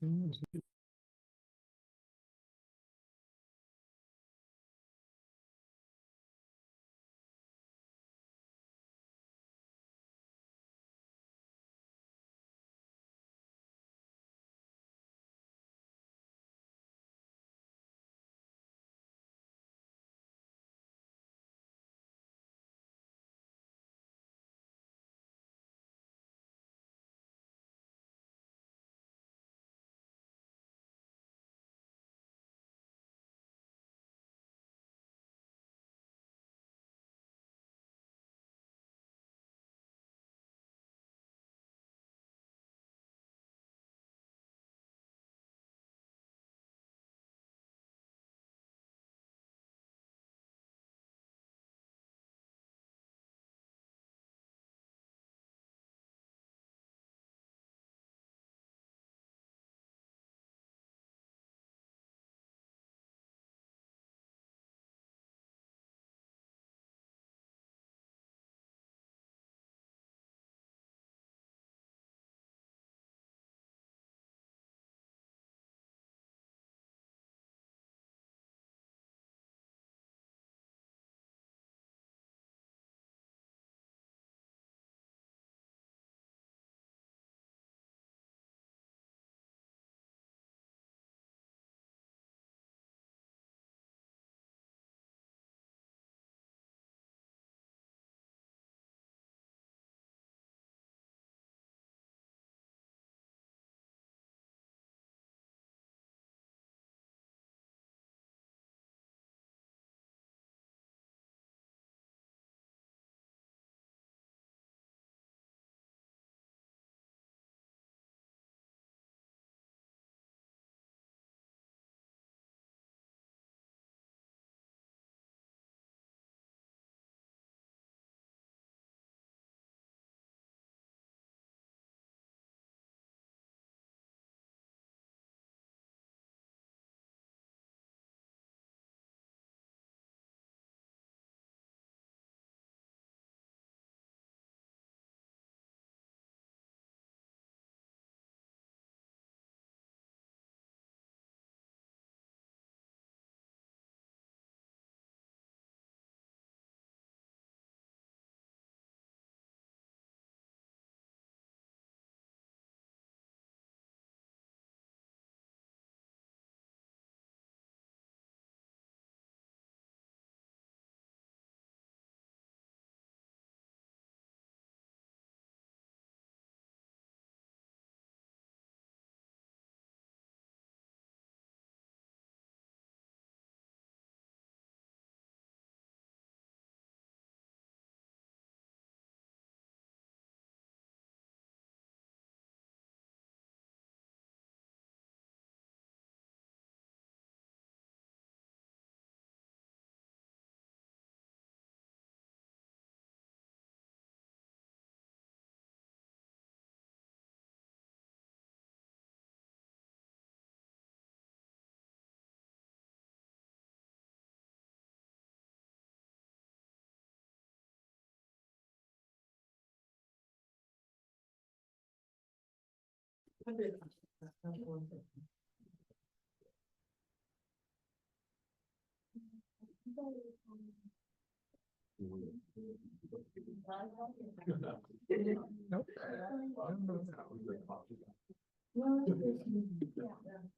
Nope.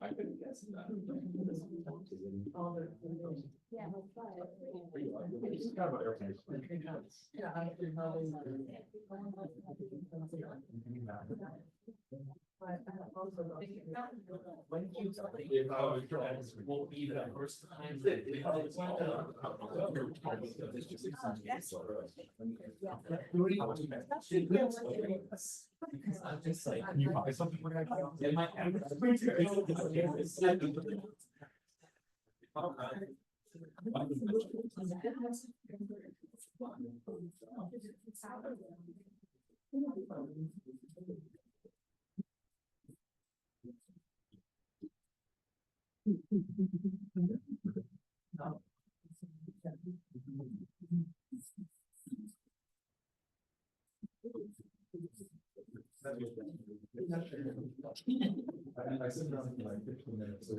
I couldn't guess that. If I was won't be the first time. I'm just like, Can you find something for that? in my. I sit down for like 15 minutes. I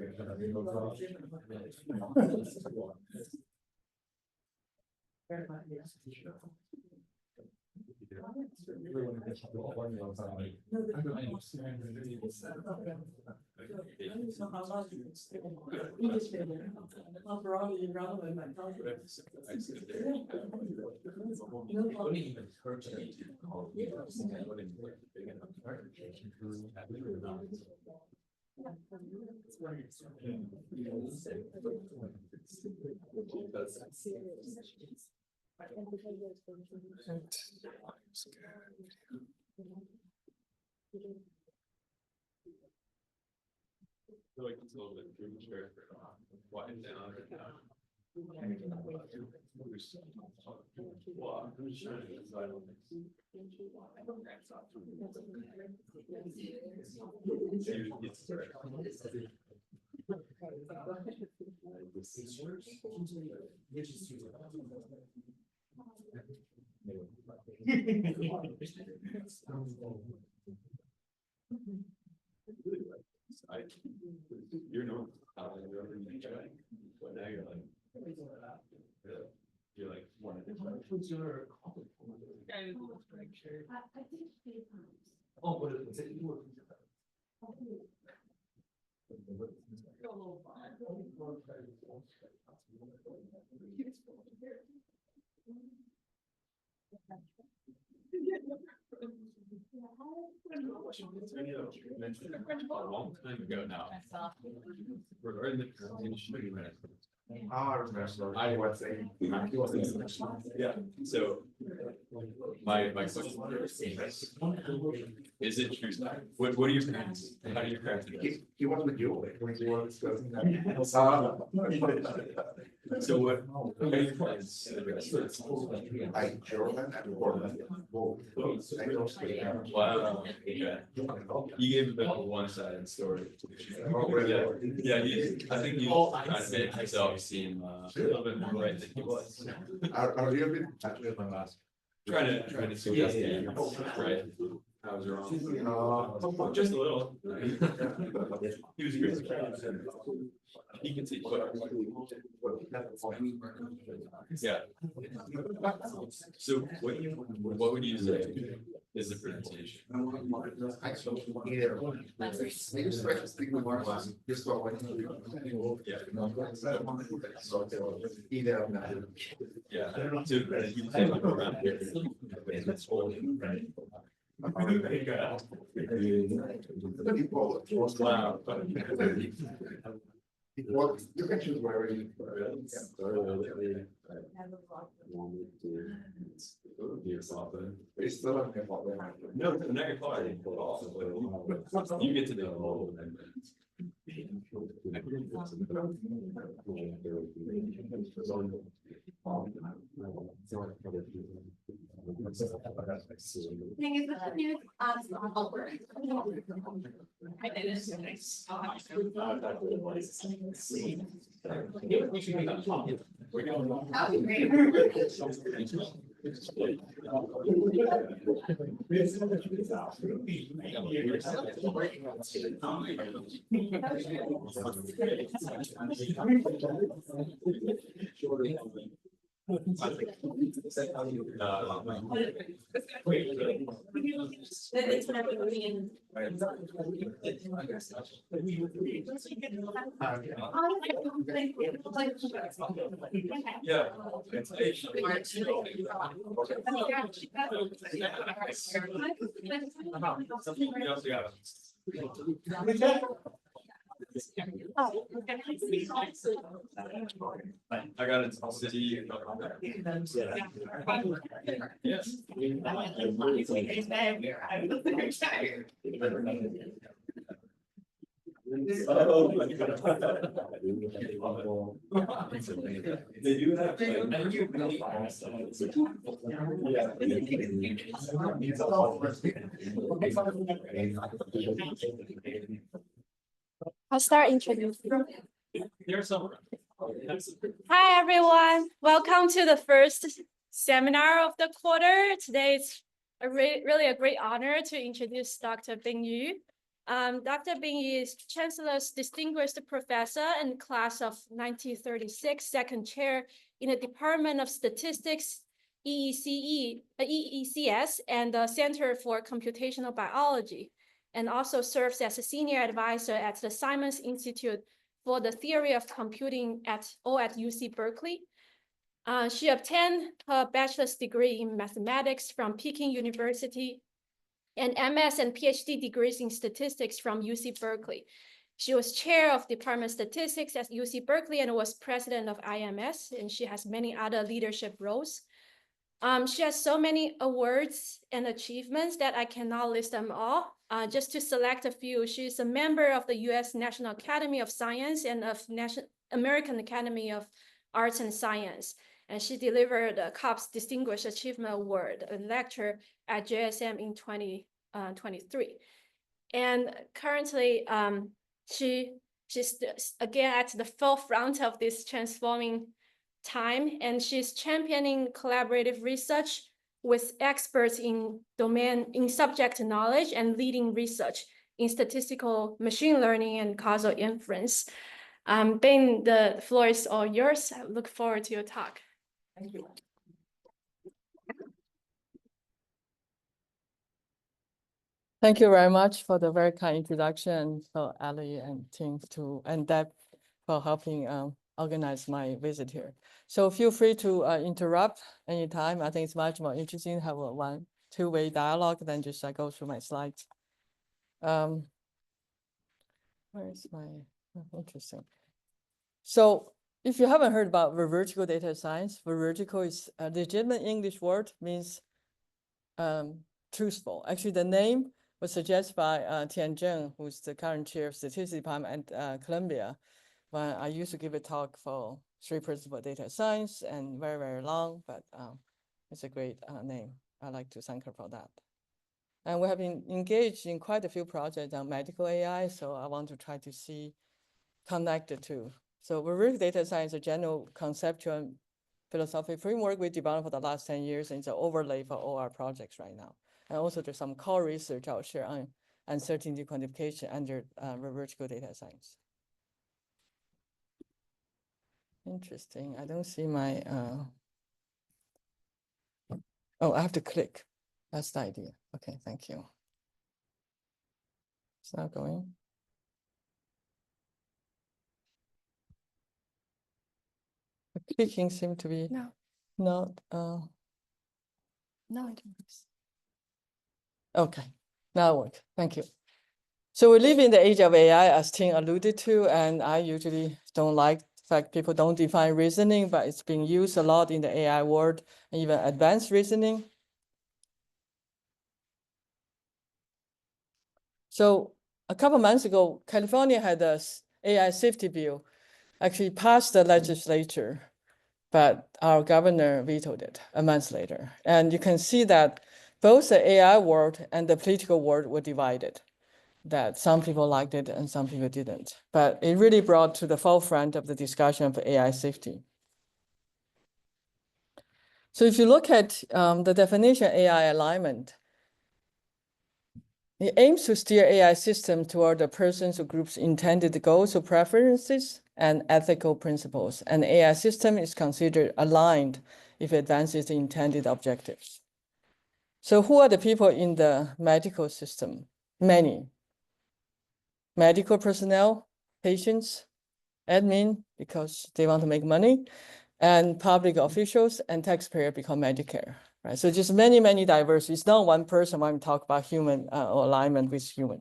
feel like it's a little bit premature for winding down right now. Well, I'm just trying to decide on you're normal. But now you're like one of the. What's your oh, what is it? A long time ago now. Regarding the presentation. I remember. I was saying. Yeah, so my question is it true? What are your parents? How do your parents do this? He was with you when you were discussing that. So what are your parents? I German and Portland. Both. I don't speak. Wow. Okay. You gave a bit of a one-sided story. Yeah, I think you kind of made yourself seem a little bit more right than he was. Are you a bit? Trying to suggest right. I was wrong. Just a little. He was great. He can see. Yeah. So what would you say is the pronunciation? Actually, either. Maybe stretch the stick with one glass. Just go away. Yeah. Either of them. Yeah. So you take it around here. Wow. Well, you can choose wherever you. It's still a problem. No, the negative part. You get to the whole. Thing is, with the news, I did it. That would be great. Yeah. I got it. City. Yes. Oh my God. They do have. I'll start introducing. There's some. Hi, everyone. Welcome to the first seminar of the quarter. Today it's really a great honor to introduce Dr. Bing Yu. Dr. Bing is Chancellor's Distinguished Professor in class of 1936, second chair in the Department of Statistics, EECS, and the Center for Computational Biology, and also serves as a senior advisor at the Simons Institute for the Theory of Computing at UC Berkeley. She obtained her bachelor's degree in mathematics from Peking University and MS and PhD degrees in statistics from UC Berkeley. She was chair of Department of Statistics at UC Berkeley and was president of IMS, and she has many other leadership roles. She has so many awards and achievements that I cannot list them all. Just to select a few, she's a member of the US National Academy of Science and of American Academy of Arts and Science. And she delivered a COPS Distinguished Achievement Award, a lecture at JSM in 2023. And currently, she's again at the forefront of this transforming time, and she's championing collaborative research with experts in subject knowledge and leading research in statistical machine learning and causal inference. Bing, the floor is all yours. I look forward to your talk. Thank you. Thank you very much for the very kind introduction, for Ali and team and Deb for helping organize my visit here. So feel free to interrupt anytime. I think it's much more interesting to have a two-way dialogue than just I go through my slides. Where is my, interesting. So if you haven't heard about Yu-Veridical data science, Yu-Veridical is a legitimate English word, means truthful. Actually, the name was suggested by Tian Zheng, who's the current chair of statistics department at Columbia. When I used to give a talk for 3 principles of data science and very, very long, but it's a great name. I'd like to thank her for that. And we have been engaged in quite a few projects on medical AI, so I want to try to connect the two. So Yu-Veridical data science is a general conceptual philosophical framework we developed for the last 10 years, and it's an overlay for all our projects right now. And also there's some core research I'll share on uncertainty quantification under Yu-Veridical data science. Interesting, I don't see my, oh, I have to click. That's the idea. Okay, thank you. It's not going. The clicking seems to be not, No, it works. okay, now it works. Thank you. So we live in the age of AI, as Ting alluded to, and I usually don't like the fact people don't define reasoning, but it's being used a lot in the AI world, and even advanced reasoning. So a couple months ago, California had a AI safety bill, actually passed the legislature, but our governor vetoed it a month later. And you can see that both the AI world and the political world were divided, that some people liked it and some people didn't. But it really brought to the forefront of the discussion of AI safety. So if you look at the definition of AI alignment, it aims to steer AI system toward the person's or group's intended goals or preferences and ethical principles. And AI system is considered aligned if it advances the intended objectives. So who are the people in the medical system? Many. Medical personnel, patients, admin, because they want to make money, and public officials and taxpayer become Medicare. Right? So just many, many diverse. It's not one person when we talk about human or alignment with human.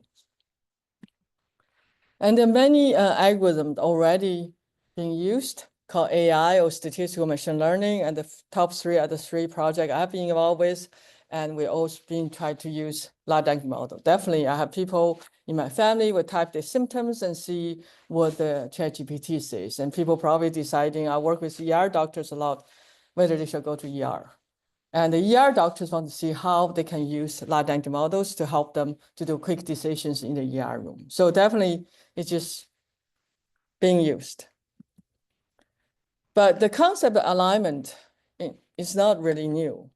And there are many algorithms already being used called AI or statistical machine learning. And the top 3 are the 3 projects I've been involved with. And we're also being tried to use large language model. Definitely, I have people in my family will type their symptoms and see what the ChatGPT says. And people probably deciding, I work with ER doctors a lot, whether they should go to ER. And the ER doctors want to see how they can use large language models to help them to do quick decisions in the ER room. So definitely, it's just being used. But the concept of alignment is not really new.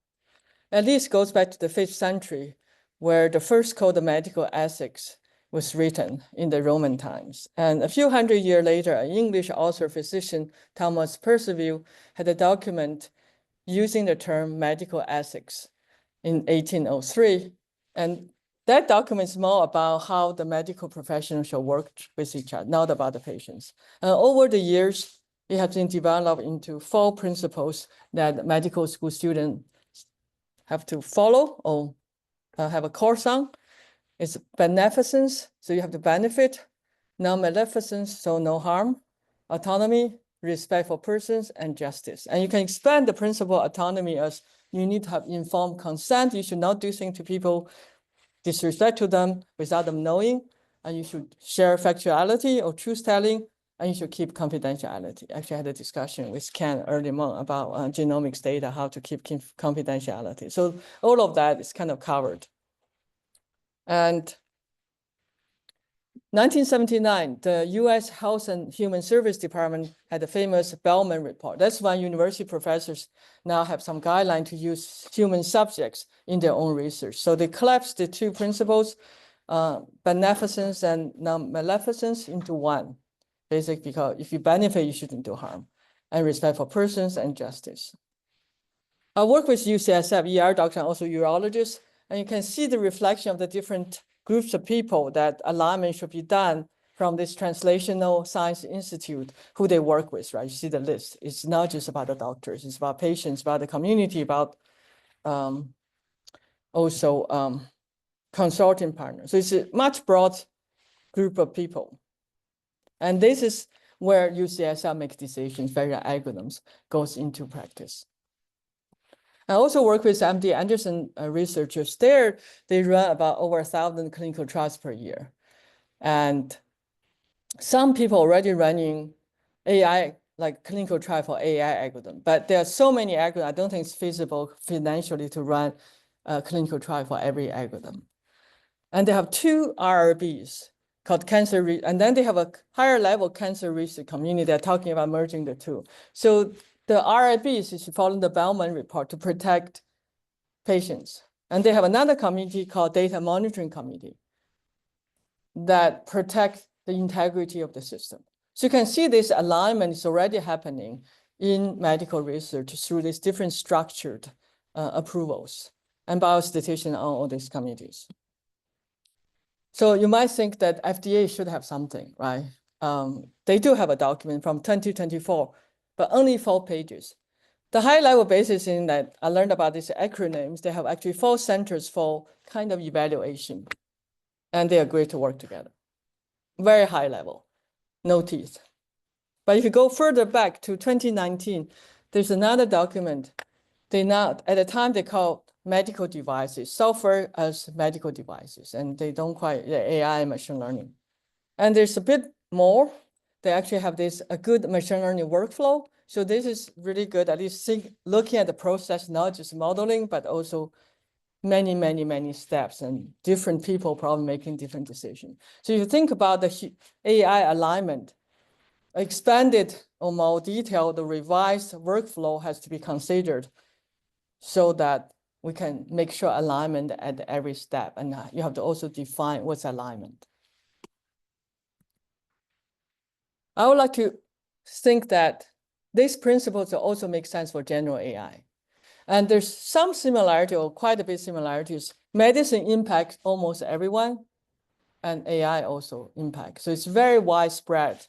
At least goes back to the 5th century, where the first code of medical ethics was written in the Roman times. And a few hundred years later, an English author physician, Thomas Percival, had a document using the term medical ethics in 1803. And that document is more about how the medical professionals should work with each other, not about the patients. Over the years, it has been developed into 4 principles that medical school students have to follow or have a course on. It's beneficence, so you have to benefit, non-maleficence, so no harm, autonomy, respect for persons, and justice. And you can expand the principle of autonomy as you need to have informed consent. You should not do things to people, disrespect to them without them knowing, and you should share factuality or truth-telling, and you should keep confidentiality. Actually, I had a discussion with Ken earlier on about genomics data, how to keep confidentiality. So all of that is kind of covered. And 1979, the US Health and Human Service Department had the famous Bellman report. That's why university professors now have some guideline to use human subjects in their own research. So they collapsed the 2 principles, beneficence and non-maleficence, into one. Basically, because if you benefit, you shouldn't do harm, and respect for persons and justice. I work with UCSF ER doctor and also urologists, and you can see the reflection of the different groups of people that alignment should be done from this Translational Science Institute, who they work with, right? You see the list. It's not just about the doctors, it's about patients, about the community, about also consulting partners. So it's a much broad group of people. And this is where UCSF makes decisions, various algorithms goes into practice. I also work with MD Anderson researchers there. They run about over 1,000 clinical trials per year. And some people already running AI, like clinical trial for AI algorithm, but there are so many algorithms, I don't think it's feasible financially to run a clinical trial for every algorithm. And they have 2 RRBs called cancer, and then they have a higher level cancer research community. They're talking about merging the 2. So the RIBs is following the Bellman report to protect patients. And they have another committee called Data Monitoring Committee that protects the integrity of the system. So you can see this alignment is already happening in medical research through these different structured approvals and biostatisticians on all these committees. So you might think that FDA should have something, right? They do have a document from 2024, but only 4 pages. The high level basis in that I learned about these acronyms, they have actually 4 centers for kind of evaluation, and they agree to work together. Very high level, no teeth. But if you go further back to 2019, there's another document. They now, at the time they call medical devices, software as medical devices, and they don't quite, AI and machine learning. And there's a bit more. They actually have a good machine learning workflow. So this is really good, at least looking at the process, not just modeling, but also many, many, many steps and different people probably making different decisions. So if you think about the AI alignment, expanded or more detailed, the revised workflow has to be considered so that we can make sure alignment at every step. And you have to also define what's alignment. I would like to think that these principles also make sense for general AI. And there's some similarity or quite a bit similarities. Medicine impacts almost everyone, and AI also impacts. So it's very widespread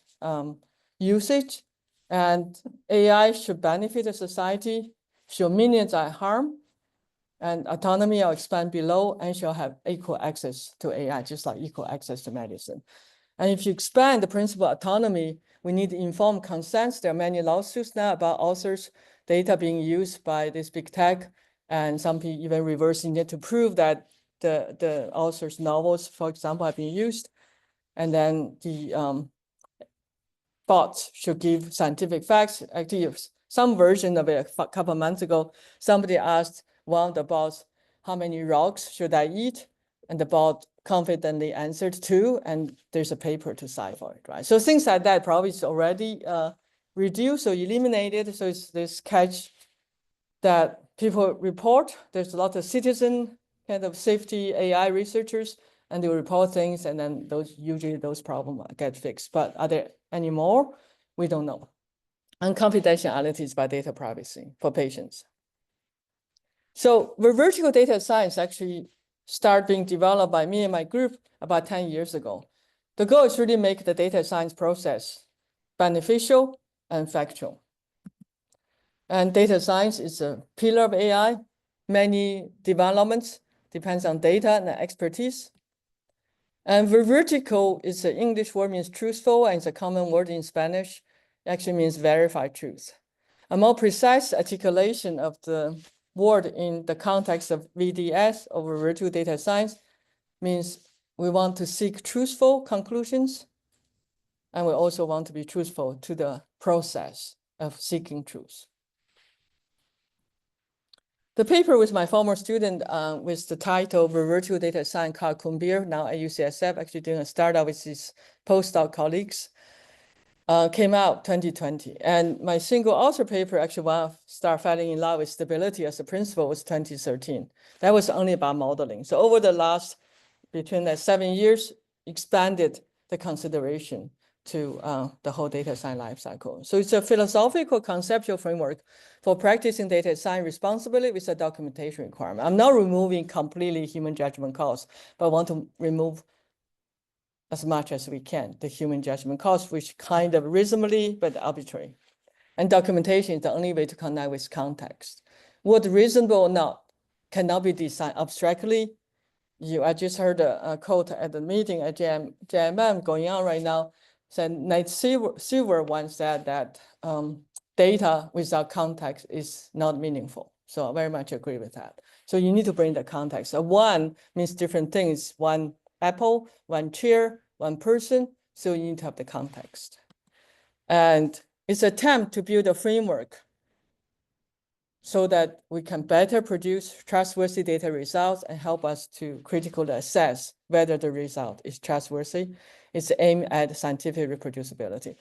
usage, and AI should benefit the society, should minimize harm, and autonomy I'll expand below, and shall have equal access to AI, just like equal access to medicine. And if you expand the principle of autonomy, we need informed consent. There are many lawsuits now about authors' data being used by this big tech, and some people even reversing it to prove that the author's novels, for example, have been used. And then the bots should give scientific facts. Actually, some version of it a couple of months ago, somebody asked one of the bots, how many rocks should I eat? And the bot confidently answered 2, and there's a paper to cite for it, right? So things like that probably is already reduced or eliminated. So it's this catch that people report. There's a lot of citizen kind of safety AI researchers, and they report things, and then usually those problems get fixed. But are there any more? We don't know. And confidentiality is by data privacy for patients. So vertical data science actually started being developed by me and my group about 10 years ago. The goal is really make the data science process beneficial and factual. And data science is a pillar of AI. Many developments depends on data and expertise. And vertical is an English word, means truthful, and it's a common word in Spanish. It actually means verified truth. A more precise articulation of the word in the context of VDS, over vertical data science, means we want to seek truthful conclusions, and we also want to be truthful to the process of seeking truth. The paper with my former student with the title Virtual Data Science, Carl Kumbir, now at UCSF, actually doing a startup with his postdoc colleagues, came out 2020. And my single author paper, actually, when I started falling in love with stability as a principle, was 2013. That was only about modeling. So over the last, between the 7 years, expanded the consideration to the whole data science lifecycle. So it's a philosophical conceptual framework for practicing data science responsibly with a documentation requirement. I'm not removing completely human judgment calls, but I want to remove as much as we can the human judgment calls, which kind of reasonably but arbitrary. And documentation is the only way to connect with context. What reasonable or not cannot be designed abstractly. I just heard a quote at the meeting at JMM going on right now. Said Nate Silver once said that data without context is not meaningful. So I very much agree with that. So you need to bring the context. So one means different things. One apple, one chair, one person. So you need to have the context. And it's an attempt to build a framework so that we can better produce trustworthy data results and help us to critically assess whether the result is trustworthy. It's aimed at scientific reproducibility.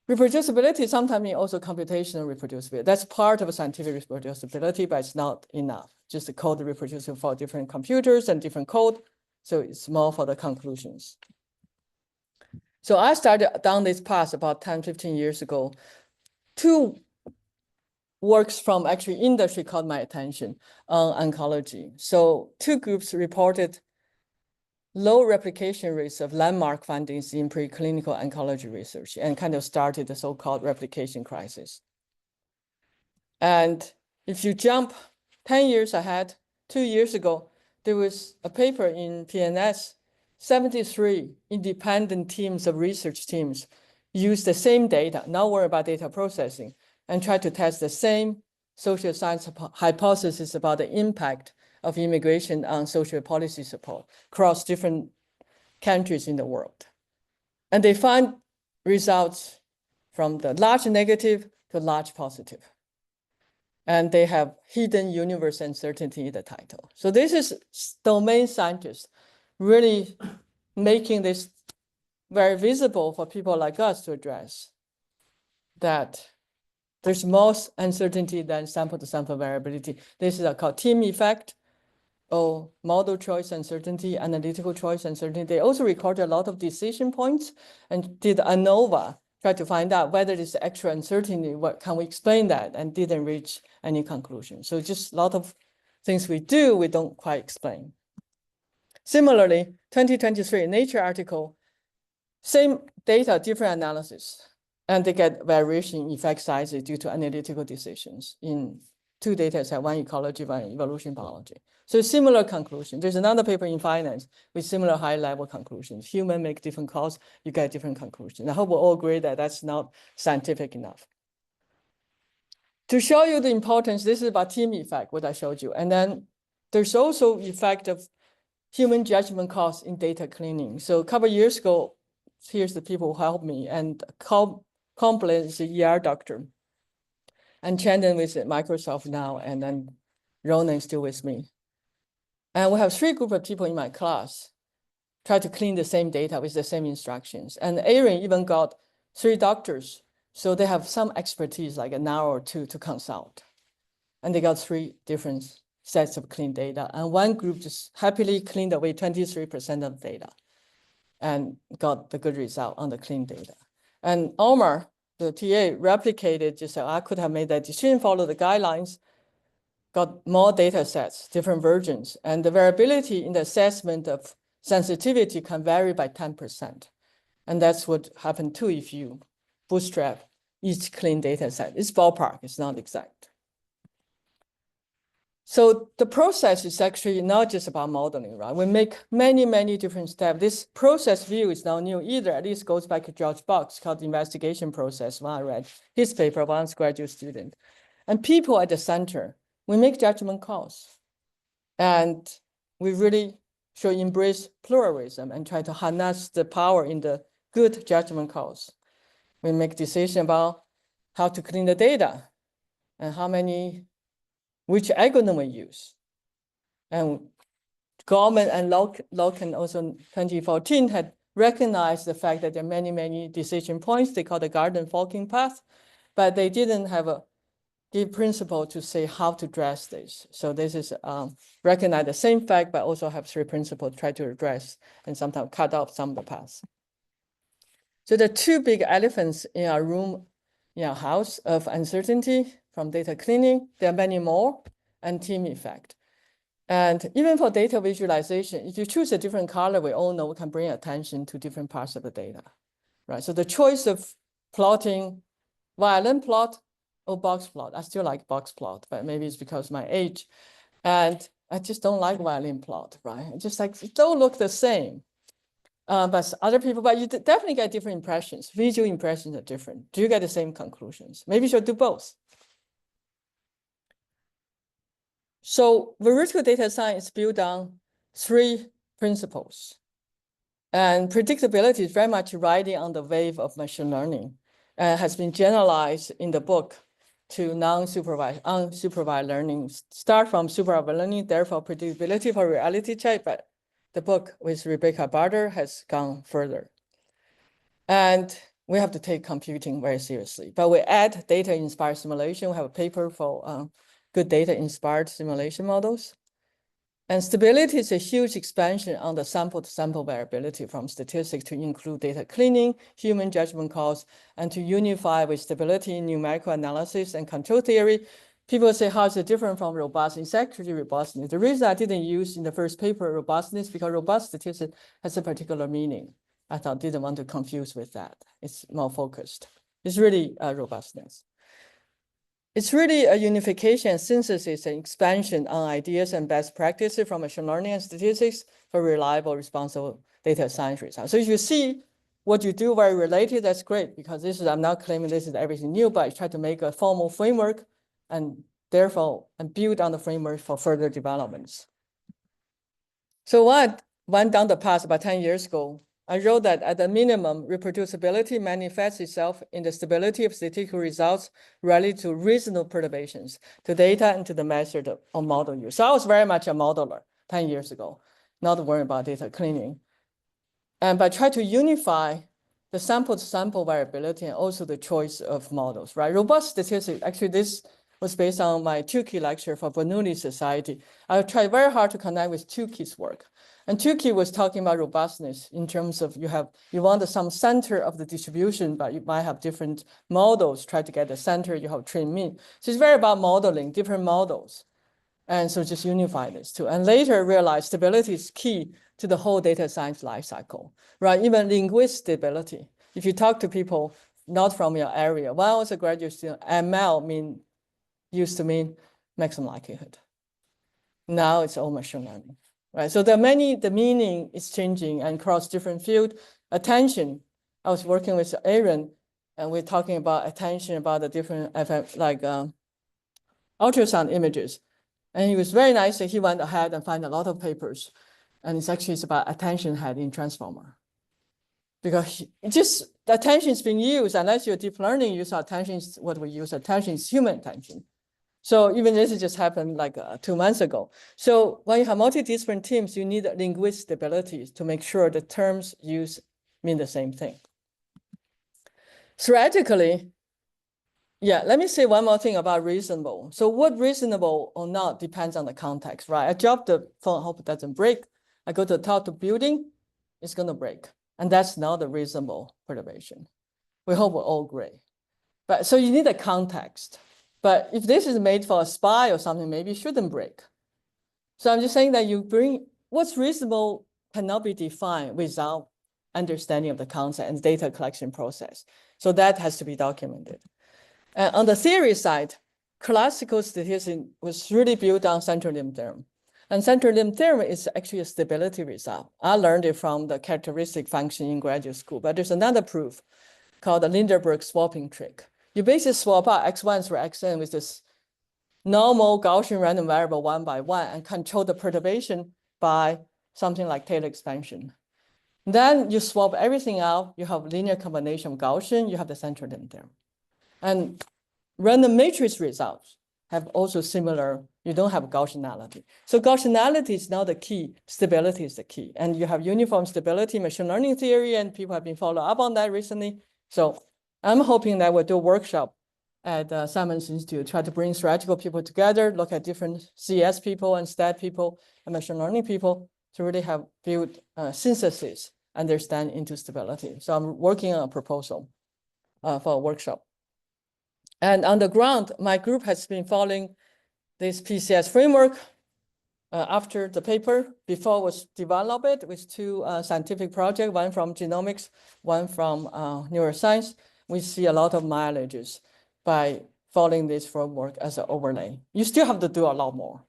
Reproducibility sometimes means also computational reproducibility. That's part of scientific reproducibility, but it's not enough. Just the code reproducible for different computers and different code. So it's more for the conclusions. So I started down this path about 10, 15 years ago. Two works from actually industry caught my attention on oncology. So two groups reported low replication rates of landmark findings in preclinical oncology research and kind of started the so-called replication crisis. And if you jump 10 years ahead, 2 years ago, there was a paper in PNS, 73 independent teams of research teams used the same data, not worry about data processing, and try to test the same social science hypothesis about the impact of immigration on social policy support across different countries in the world. And they find results from the large negative to large positive. And they have hidden universe uncertainty in the title. So this is domain scientists really making this very visible for people like us to address that there's more uncertainty than sample-to-sample variability. This is called team effect, or model choice uncertainty, analytical choice uncertainty. They also recorded a lot of decision points and did ANOVA, try to find out whether there's extra uncertainty, what can we explain that, and didn't reach any conclusion. So just a lot of things we do, we don't quite explain. Similarly, 2023 Nature article, same data, different analysis. And they get variation in effect sizes due to analytical decisions in two data sets, one ecology, one evolution biology. So similar conclusion. There's another paper in finance with similar high-level conclusions. Humans make different calls, you get different conclusions. I hope we all agree that that's not scientific enough. To show you the importance, this is about team effect, what I showed you. And then there's also effect of human judgment calls in data cleaning. So a couple of years ago, here's the people who helped me, and Complet is the ER doctor. And Chandon with Microsoft now, and then Ronan is still with me. And we have 3 groups of people in my class try to clean the same data with the same instructions. And Aaron even got 3 doctors. So they have some expertise, like an hour or 2 to consult. And they got 3 different sets of clean data, and one group just happily cleaned away 23% of data and got the good result on the clean data. And Omar, the TA, replicated, just I could have made that decision, follow the guidelines, got more data sets, different versions, and the variability in the assessment of sensitivity can vary by 10%. And that's what happened too if you bootstrap each clean data set. It's ballpark, it's not exact. So the process is actually not just about modeling, right? We make many, many different steps. This process view is not new either. At least goes back to George Box, called the investigation process when I read his paper when I was a graduate student. And people at the center, we make judgment calls. And we really should embrace pluralism and try to harness the power in the good judgment calls. We make decisions about how to clean the data and which algorithm we use. And Gorman and Loken also in 2014 had recognized the fact that there are many, many decision points they call the garden forking path, but they didn't have a good principle to say how to address this. So this is recognize the same fact, but also have 3 principles try to address and sometimes cut off some of the paths. So the 2 big elephants in our room, in our house of uncertainty from data cleaning, there are many more, and team effect. And even for data visualization, if you choose a different color, we all know we can bring attention to different parts of the data, right? So the choice of plotting violin plot or box plot, I still like box plot, but maybe it's because of my age. And I just don't like violin plot, right? Just like, it don't look the same. But other people, but you definitely get different impressions. Visual impressions are different. Do you get the same conclusions? Maybe you should do both. So veridical data science is built on 3 principles. And predictability is very much riding on the wave of machine learning and has been generalized in the book to non-supervised, unsupervised learning. Start from supervised learning, therefore predictability for reality check, but the book with Rebecca Barter has gone further. And we have to take computing very seriously, but we add data-inspired simulation. We have a paper for good data-inspired simulation models. And stability is a huge expansion on the sample-to-sample variability from statistics to include data cleaning, human judgment calls, and to unify with stability in numerical analysis and control theory. People say, how is it different from robustness? It's actually robustness. The reason I didn't use in the first paper robustness, because robust statistics has a particular meaning. I didn't want to confuse with that. It's more focused. It's really robustness. It's really a unification and synthesis and expansion on ideas and best practices from machine learning and statistics for reliable, responsible data science results. So if you see what you do very related, that's great, because this is, I'm not claiming this is everything new, but I try to make a formal framework and therefore, and build on the framework for further developments. So when I went down the path about 10 years ago, I wrote that at the minimum, reproducibility manifests itself in the stability of statistical results related to reasonable perturbations, to data and to the method of model use. So I was very much a modeler 10 years ago, not worrying about data cleaning. And by trying to unify the sample-to-sample variability and also the choice of models, right? Robust statistics, actually this was based on my Tukey lecture for Bernoulli Society. I tried very hard to connect with Tukey's work. And Tukey was talking about robustness in terms of you want some center of the distribution, but you might have different models, try to get the center, you have train mean. So it's very about modeling different models. And so just unify this too. And later realized stability is key to the whole data science lifecycle, right? Even linguistic stability. If you talk to people not from your area, when I was a graduate student, ML used to mean maximum likelihood. Now it's all machine learning, right? So the meaning is changing and across different fields. Attention, I was working with Aaron and we're talking about attention, about the different effects like ultrasound images. And he was very nice that he went ahead and found a lot of papers. And it's about attention head in transformer. Because the attention is being used, unless you're deep learning, use attention is what we use. Attention is human attention. So even this just happened like 2 months ago. So when you have multidisciplinary teams, you need linguistic stability to make sure the terms used mean the same thing. Theoretically, yeah, let me say one more thing about reasonable. So what reasonable or not depends on the context, right? I drop the phone, hope it doesn't break. I go to the top of the building, it's gonna break. And that's not a reasonable perturbation. We hope we're all agree. But so you need a context. But if this is made for a spy or something, maybe it shouldn't break. So I'm just saying that you bring what's reasonable cannot be defined without understanding of the concept and data collection process. So that has to be documented. And on the theory side, classical statistics was really built on central limit theorem. And central limit theorem is actually a stability result. I learned it from the characteristic function in graduate school, but there's another proof called the Lindenberg swapping trick. You basically swap out x1 through xn with this normal Gaussian random variable 1 by 1 and control the perturbation by something like Taylor expansion. Then you swap everything out, you have linear combination of Gaussian, you have the central limit theorem. And random matrix results have also similar, you don't have Gaussianality. So Gaussianality is not the key, stability is the key. And you have uniform stability, machine learning theory, and people have been following up on that recently. So I'm hoping that we'll do a workshop at Simons Institute, try to bring theoretical people together, look at different CS people and stat people and machine learning people to really have build synthesis, understand into stability. So I'm working on a proposal for a workshop. And on the ground, my group has been following this PCS framework after the paper. Before was developed with two scientific projects, one from genomics, one from neuroscience. We see a lot of mileages by following this framework as an overlay. You still have to do a lot more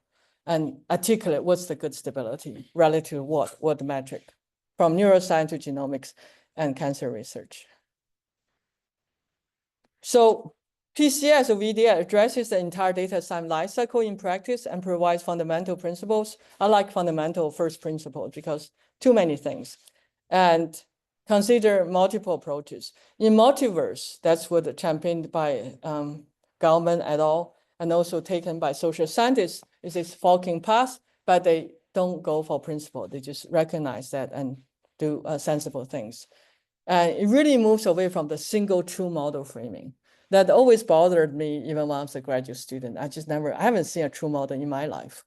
and articulate what's the good stability relative to what metric from neuroscience to genomics and cancer research. So PCS or VDA addresses the entire data science lifecycle in practice and provides fundamental principles. I like fundamental first principle because too many things. And consider multiple approaches. In multiverse, that's what championed by government et al. And also taken by social scientists, is this forking path, but they don't go for principle. They just recognize that and do sensible things. And it really moves away from the single true model framing. That always bothered me even when I was a graduate student. I haven't seen a true model in my life.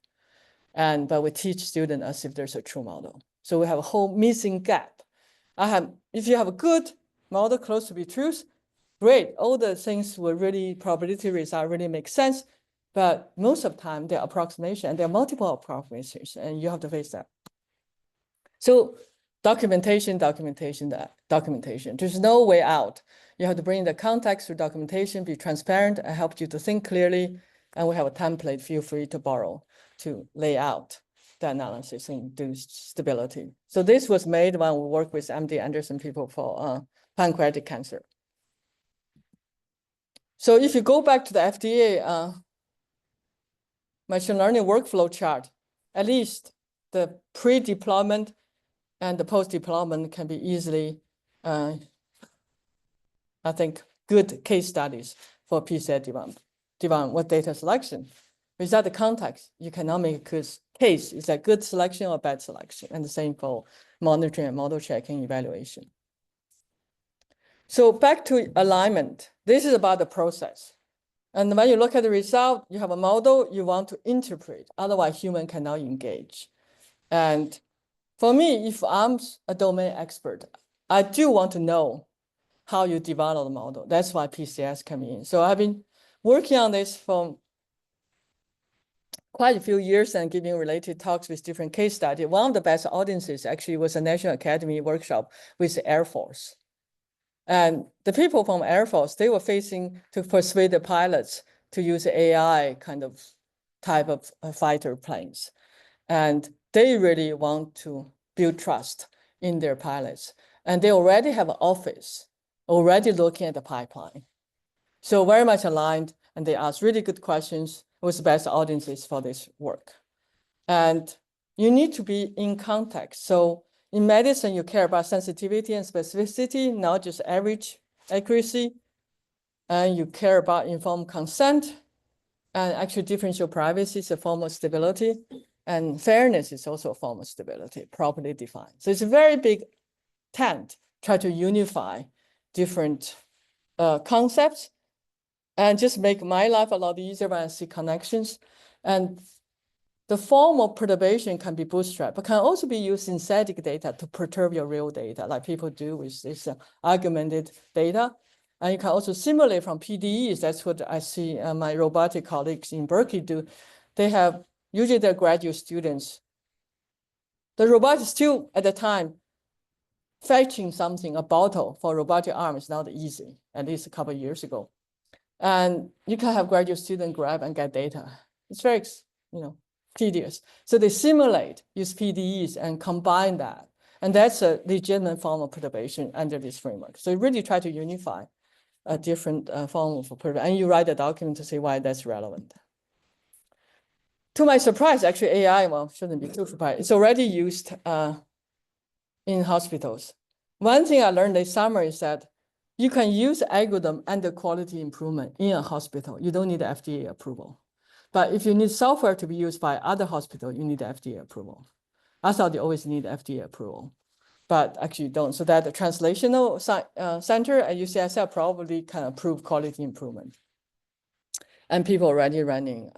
But we teach students as if there's a true model. So we have a whole missing gap. If you have a good model close to be truth, great. All the things will really, probability result really make sense. But most of the time, they're approximation, and there are multiple approximations, and you have to face that. So documentation. There's no way out. You have to bring the context to documentation, be transparent, and help you to think clearly. And we have a template, feel free to borrow to lay out the analysis and do stability. So this was made when we worked with MD Anderson people for pancreatic cancer. So if you go back to the FDA machine learning workflow chart, at least the pre-deployment and the post-deployment can be easily, I think, good case studies for PCS development with data selection. Without the context, you cannot make a case. Is that good selection or bad selection? And the same for monitoring and model checking evaluation. So back to alignment. This is about the process. And when you look at the result, you have a model you want to interpret. Otherwise, human cannot engage. And for me, if I'm a domain expert, I do want to know how you develop the model. That's why PCS come in. So I've been working on this for quite a few years and giving related talks with different case studies. One of the best audiences actually was a National Academy workshop with the Air Force. And the people from Air Force, they were facing to persuade the pilots to use AI kind of type of fighter planes. And they really want to build trust in their pilots. And they already have an office, already looking at the pipeline. So very much aligned, and they ask really good questions with the best audiences for this work. And you need to be in context. So in medicine, you care about sensitivity and specificity, not just average accuracy. And you care about informed consent. And actually differential privacy is a form of stability. And fairness is also a form of stability, properly defined. So it's a very big tent, try to unify different concepts and just make my life a lot easier when I see connections. And the form of perturbation can be bootstrapped, but can also be used synthetic data to perturb your real data, like people do with this augmented data. And you can also simulate from PDEs. That's what I see my robotic colleagues in Berkeley do. They have, usually they're graduate students. The robot is still, at the time, fetching something, a bottle for a robotic arm is not easy, at least a couple of years ago. And you can have graduate student grab and get data. It's very, tedious. So they simulate, use PDEs and combine that. And that's a legitimate form of perturbation under this framework. So you really try to unify a different form of perturbation. And you write a document to say why that's relevant. To my surprise, actually AI, well, shouldn't be too surprised. It's already used in hospitals. One thing I learned this summer is that you can use algorithm under quality improvement in a hospital. You don't need FDA approval. But if you need software to be used by other hospitals, you need FDA approval. I thought you always need FDA approval, but actually you don't. So that the translational center at UCSF probably can approve quality improvement. And people already running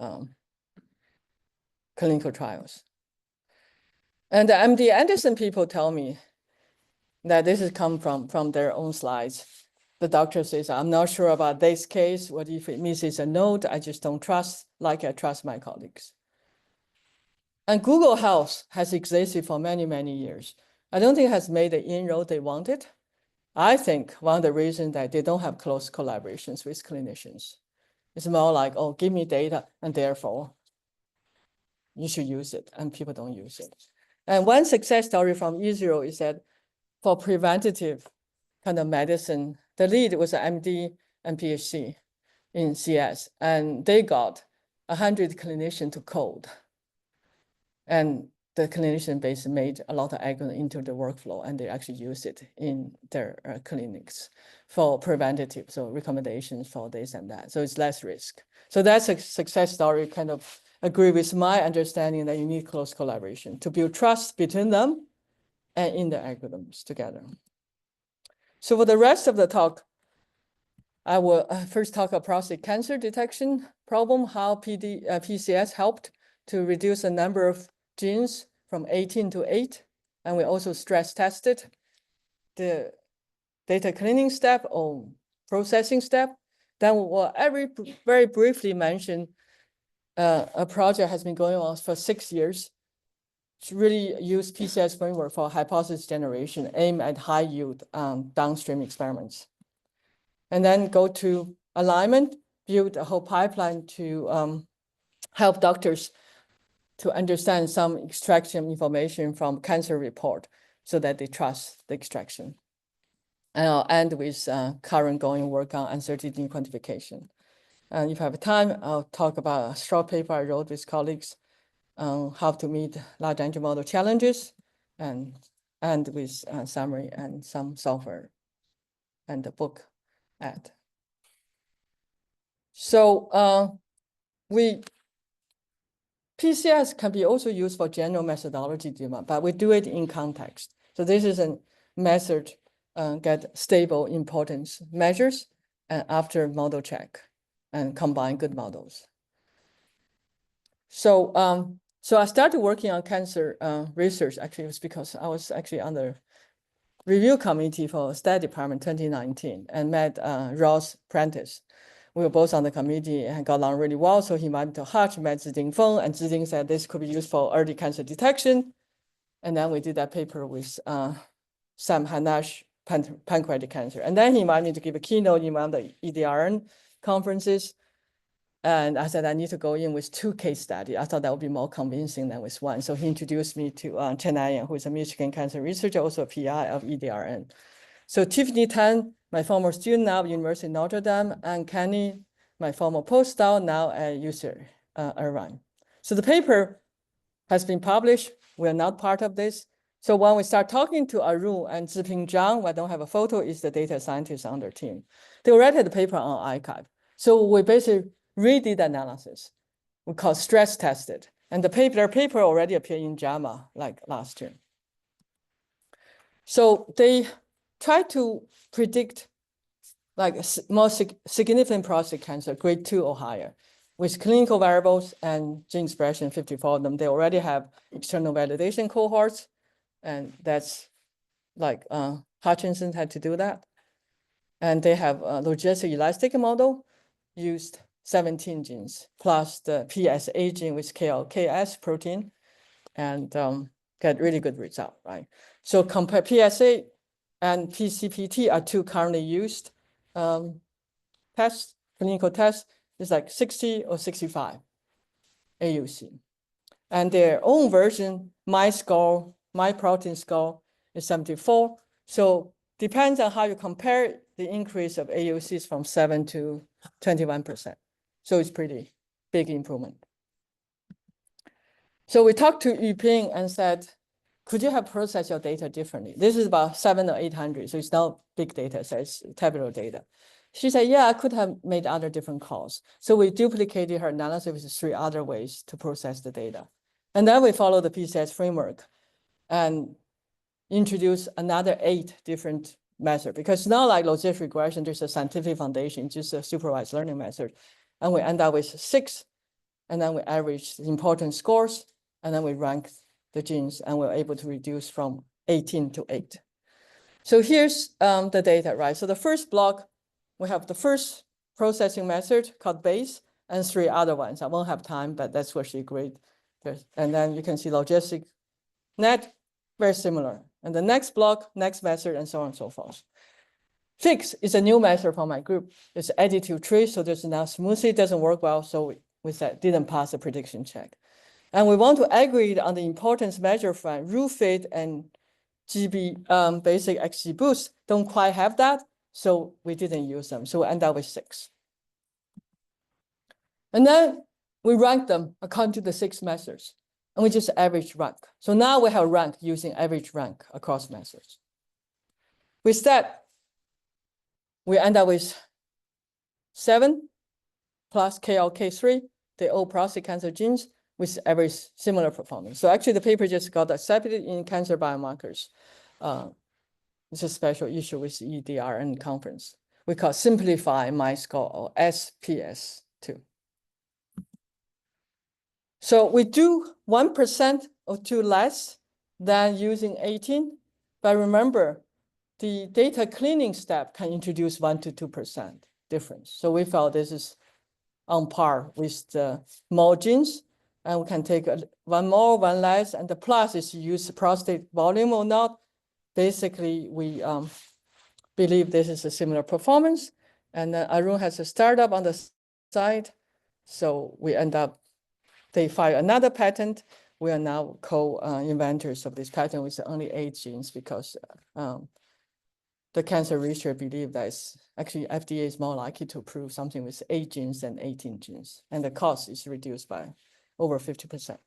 clinical trials. And the MD Anderson people tell me that this has come from their own slides. The doctor says, I'm not sure about this case. What if it misses a node? I just don't trust like I trust my colleagues. And Google Health has existed for many, many years. I don't think it has made the inroad they wanted. I think one of the reasons that they don't have close collaborations with clinicians. It's more like, oh, give me data, and therefore you should use it, and people don't use it. And one success story from Israel is that for preventative kind of medicine, the lead was an MD and PhD in CS, and they got 100 clinicians to code. And the clinician base made a lot of algorithm into the workflow, and they actually use it in their clinics for preventative, so recommendations for this and that. So it's less risk. So that's a success story, kind of agree with my understanding that you need close collaboration to build trust between them and in the algorithms together. So for the rest of the talk, I will first talk about prostate cancer detection problem, how PCS helped to reduce the number of genes from 18 to 8. And we also stress tested the data cleaning step or processing step. Then we'll very briefly mention a project has been going on for 6 years to really use PCS framework for hypothesis generation, aim at high yield downstream experiments. And then go to alignment, build a whole pipeline to help doctors to understand some extraction information from cancer report so that they trust the extraction. And I'll end with current going work on uncertainty quantification. And if I have time, I'll talk about a short paper I wrote with colleagues on how to meet large language model challenges, and end with a summary and some software and the book ad. So PCS can be also used for general methodology development, but we do it in context. So this is a method get stable importance measures and after model check and combine good models. So so I started working on cancer research. Actually, it was because I was actually on the review committee for State Department 2019 and met Ross Prentice. We were both on the committee and got along really well. So he invited me to Hutch, met Ziding Feng, and Ziding said this could be used for early cancer detection. And then we did that paper with Sam Hanash, pancreatic cancer. And then he invited me to give a keynote in one of the EDRN conferences. And I said, I need to go in with 2 case studies. I thought that would be more convincing than with 1. So he introduced me to Chen Ayan, who is a Michigan cancer researcher, also a PI of EDRN. So Tiffany Tan, my former student now at University of Notre Dame, and Kenny, my former postdoc now at UC Irvine. So the paper has been published. We're not part of this. So when we start talking to Arun and Ziping Zhang, I don't have a photo, is the data scientist on their team. They already had the paper on archive. So we basically redid the analysis. We call stress tested. And their paper already appeared in JAMA like last year. So they try to predict like more significant prostate cancer, grade 2 or higher, with clinical variables and gene expression, 54 of them. They already have external validation cohorts, and that's like Hutchinson had to do that. And they have a logistic elastic model, used 17 genes, plus the PSA gene with KLKS protein, and get really good result, right? So compare PSA and PCPT are two currently used tests, clinical tests, is like 60 or 65 AUC. And their own version, my protein score is 74. So depends on how you compare the increase of AUCs from 7 to 21%. So it's pretty big improvement. So we talked to Yuping and said, could you have processed your data differently? This is about 700 or 800, so it's not big data, so it's tabular data. She said, yeah, I could have made other different calls. So we duplicated her analysis with 3 other ways to process the data. And then we follow the PCS framework and introduce another 8 different methods, because it's not like logistic regression, there's a scientific foundation, just a supervised learning method. And we end up with 6, and then we average the important scores, and then we rank the genes, and we're able to reduce from 18 to 8. So here's the data, right? So the first block, we have the first processing method called base, and 3 other ones. I won't have time, but that's what she agreed. And then you can see logistic net, very similar. And the next block, next method, and so on and so forth. Fix is a new method for my group. It's additive tree, so there's now smoothly, it doesn't work well, so we said didn't pass the prediction check. And we want to aggregate on the importance measure from RuFit and GB basic XG boost don't quite have that, so we didn't use them. So we end up with 6. And then we rank them according to the 6 methods, and we just average rank. So now we have rank using average rank across methods. With that, we end up with 7 plus KLK3, the all prostate cancer genes, with average similar performance. So actually the paper just got accepted in cancer biomarkers. It's a special issue with EDR and conference. We call simplify my score, or SPS2. So we do 1% or 2 less than using 18, but remember, the data cleaning step can introduce 1 to 2% difference. So we felt this is on par with the more genes, and we can take 1 more, 1 less, and the plus is use prostate volume or not. Basically, we believe this is a similar performance, and Arun has a startup on the side, so we end up, they file another patent. We are now co-inventors of this patent with only 8 genes, because the cancer research believe that actually FDA is more likely to approve something with 8 genes than 18 genes, and the cost is reduced by over 50%.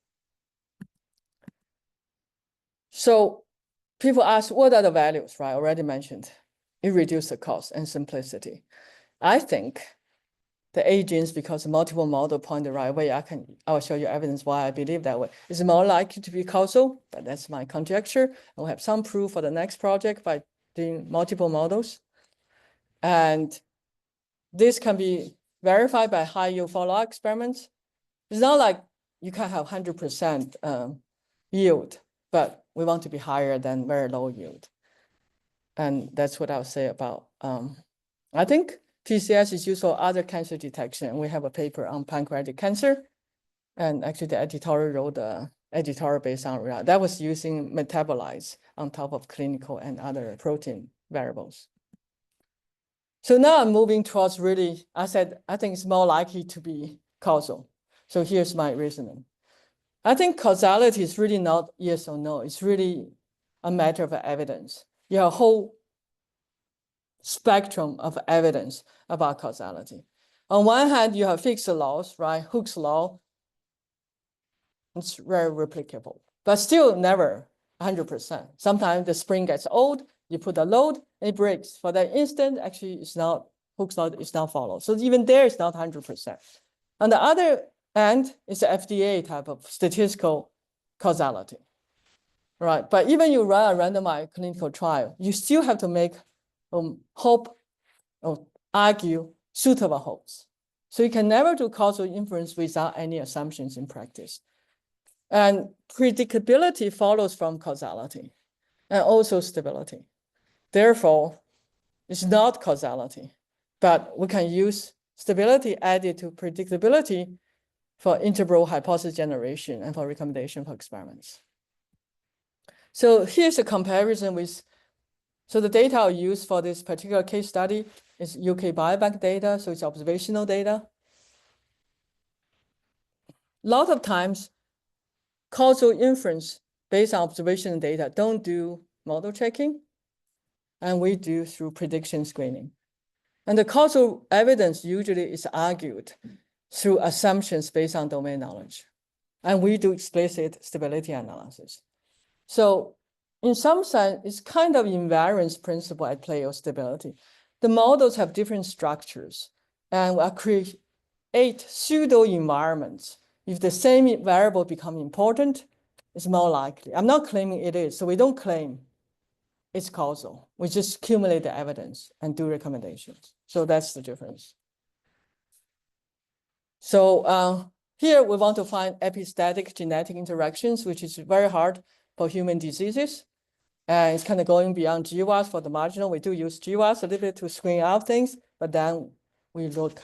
So people ask, what are the values, right? Already mentioned, it reduces the cost and simplicity. I think the 8 genes, because multiple model point the right way, I'll show you evidence why I believe that way. It's more likely to be causal, but that's my conjecture. And we'll have some proof for the next project by doing multiple models. And this can be verified by high yield follow-up experiments. It's not like you can have 100% yield, but we want to be higher than very low yield. And that's what I'll say about, I think PCS is used for other cancer detection. We have a paper on pancreatic cancer. And actually the editorial wrote the editorial based on that. That was using metabolites on top of clinical and other protein variables. So now I'm moving towards really, I said, I think it's more likely to be causal. So here's my reasoning. I think causality is really not yes or no. It's really a matter of evidence. You have a whole spectrum of evidence about causality. On one hand, you have fixed laws, right? Hooke's law. It's very replicable, but still never 100%. Sometimes the spring gets old, you put a load, it breaks. For that instant, actually, it's not, Hooke's law is not followed. So even there, it's not 100%. On the other hand, it's the FDA type of statistical causality, right? But even you run a randomized clinical trial, you still have to make hope or argue suitable holds. So you can never do causal inference without any assumptions in practice. And predictability follows from causality and also stability. Therefore, it's not causality, but we can use stability added to predictability for integral hypothesis generation and for recommendation for experiments. So here's a comparison with, so the data I'll use for this particular case study is UK Biobank data, so it's observational data. A lot of times, causal inference based on observational data don't do model checking, and we do through prediction screening. And the causal evidence usually is argued through assumptions based on domain knowledge. And we do explicit stability analysis. So in some sense, it's kind of invariance principle at play of stability. The models have different structures and will create pseudo environments. If the same variable become important, it's more likely. I'm not claiming it is, so we don't claim it's causal. We just accumulate the evidence and do recommendations. So that's the difference. So here we want to find epistatic genetic interactions, which is very hard for human diseases. And it's kind of going beyond GWAS for the marginal. We do use GWAS a little bit to screen out things, but then we look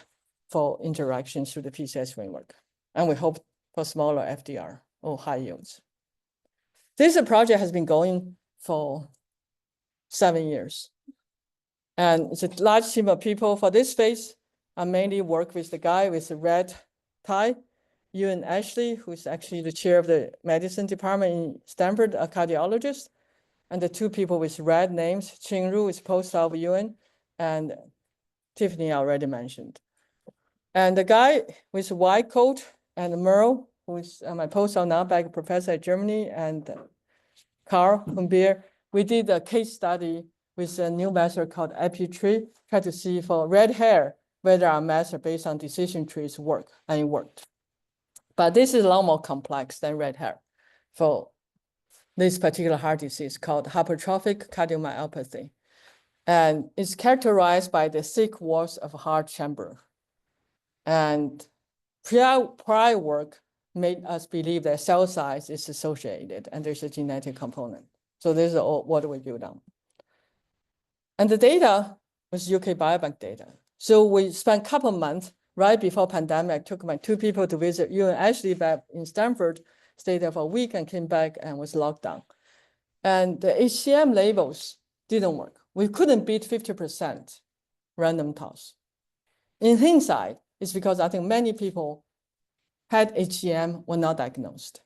for interactions through the PCS framework. And we hope for smaller FDR or high yields. This project has been going for 7 years. And it's a large team of people. For this phase, I mainly work with the guy with the red tie, Ewan Ashley, who's actually the chair of the medicine department in Stanford, a cardiologist. And the two people with red names, Qing Ru is postdoc of Ewan, and Tiffany I already mentioned. And the guy with white coat and Merle, who is my postdoc now, back professor at Germany, and Carl Humbier, we did a case study with a new method called EpiTree, try to see for red hair, whether our method based on decision trees work, and it worked. But this is a lot more complex than red hair for this particular heart disease called hypertrophic cardiomyopathy. And it's characterized by the thick walls of heart chamber. And prior work made us believe that cell size is associated and there's a genetic component. So this is all what we build on. And the data was UK Biobank data. So we spent a couple of months right before pandemic. I took my two people to visit you and Ashley back in Stanford, stayed there for a week and came back and was locked down. And the HCM labels didn't work. We couldn't beat 50% random toss. In hindsight, it's because I think many people had HCM were not diagnosed.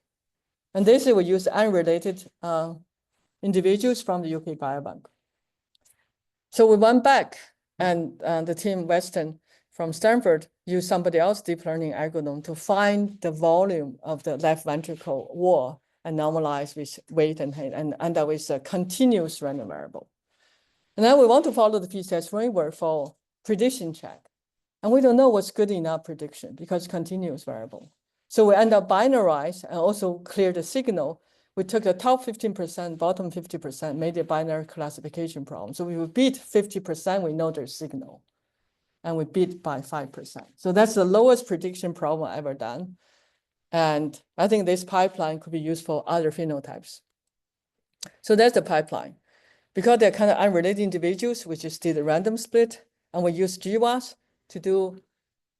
And this we use unrelated individuals from the UK Biobank. So we went back and the team Weston from Stanford used somebody else's deep learning algorithm to find the volume of the left ventricle wall and normalize with weight and height and end up with a continuous random variable. And then we want to follow the PCS framework for prediction check. And we don't know what's good enough prediction because continuous variable. So we end up binarize and also clear the signal. We took the top 15%, bottom 50%, made a binary classification problem. So we beat 50%, we know there's signal. And we beat by 5%. So that's the lowest prediction problem ever done. And I think this pipeline could be used for other phenotypes. So that's the pipeline. Because they're kind of unrelated individuals, we just did a random split, and we used GWAS to do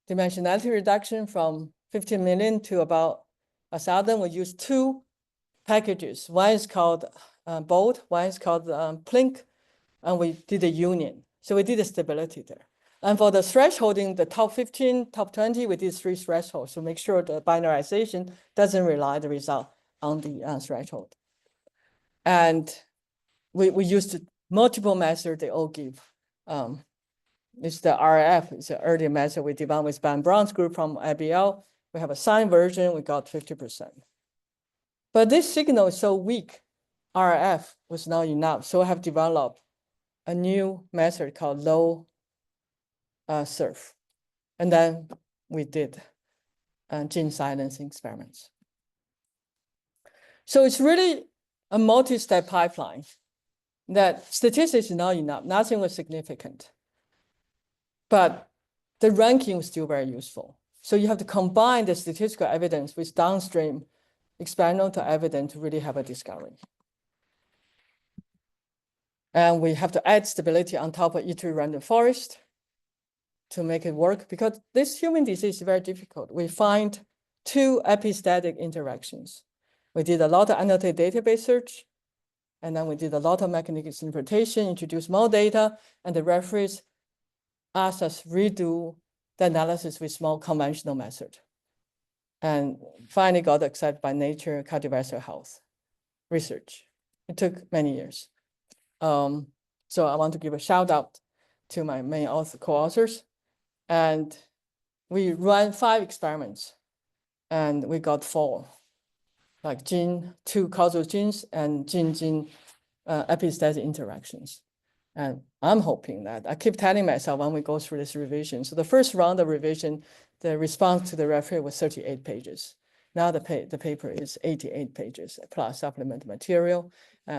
dimensionality reduction from 15 million to about 1,000. We used two packages. One is called BOLD, one is called Plink, and we did a union. So we did a stability there. And for the thresholding, the top 15, top 20, we did 3 thresholds to make sure the binarization doesn't rely the result on the threshold. And we used multiple methods they all give. It's the RF, it's an early method we developed with Ben Brown's group from IBL. We have a signed version, we got 50%. But this signal is so weak, RF was not enough. So I have developed a new method called low surf. And then we did gene silencing experiments. So it's really a multi-step pipeline that statistics is not enough, nothing was significant. but the ranking was still very useful. So you have to combine the statistical evidence with downstream experimental evidence to really have a discovery. And we have to add stability on top of iterative random forest to make it work, because this human disease is very difficult. We find two epistatic interactions. We did a lot of annotated database search, and then we did a lot of mechanistic interpretation, introduced more data, and the referees asked us redo the analysis with more conventional method. And finally got accepted by Nature Cardiovascular Health Research. It took many years. So I want to give a shout out to my main co-authors. And we ran 5 experiments and we got 4, like two causal genes and gene epistatic interactions. And I'm hoping that I keep telling myself when we go through this revision. So the first round of revision, the response to the referee was 38 pages. Now the paper is 88 pages plus supplemental material.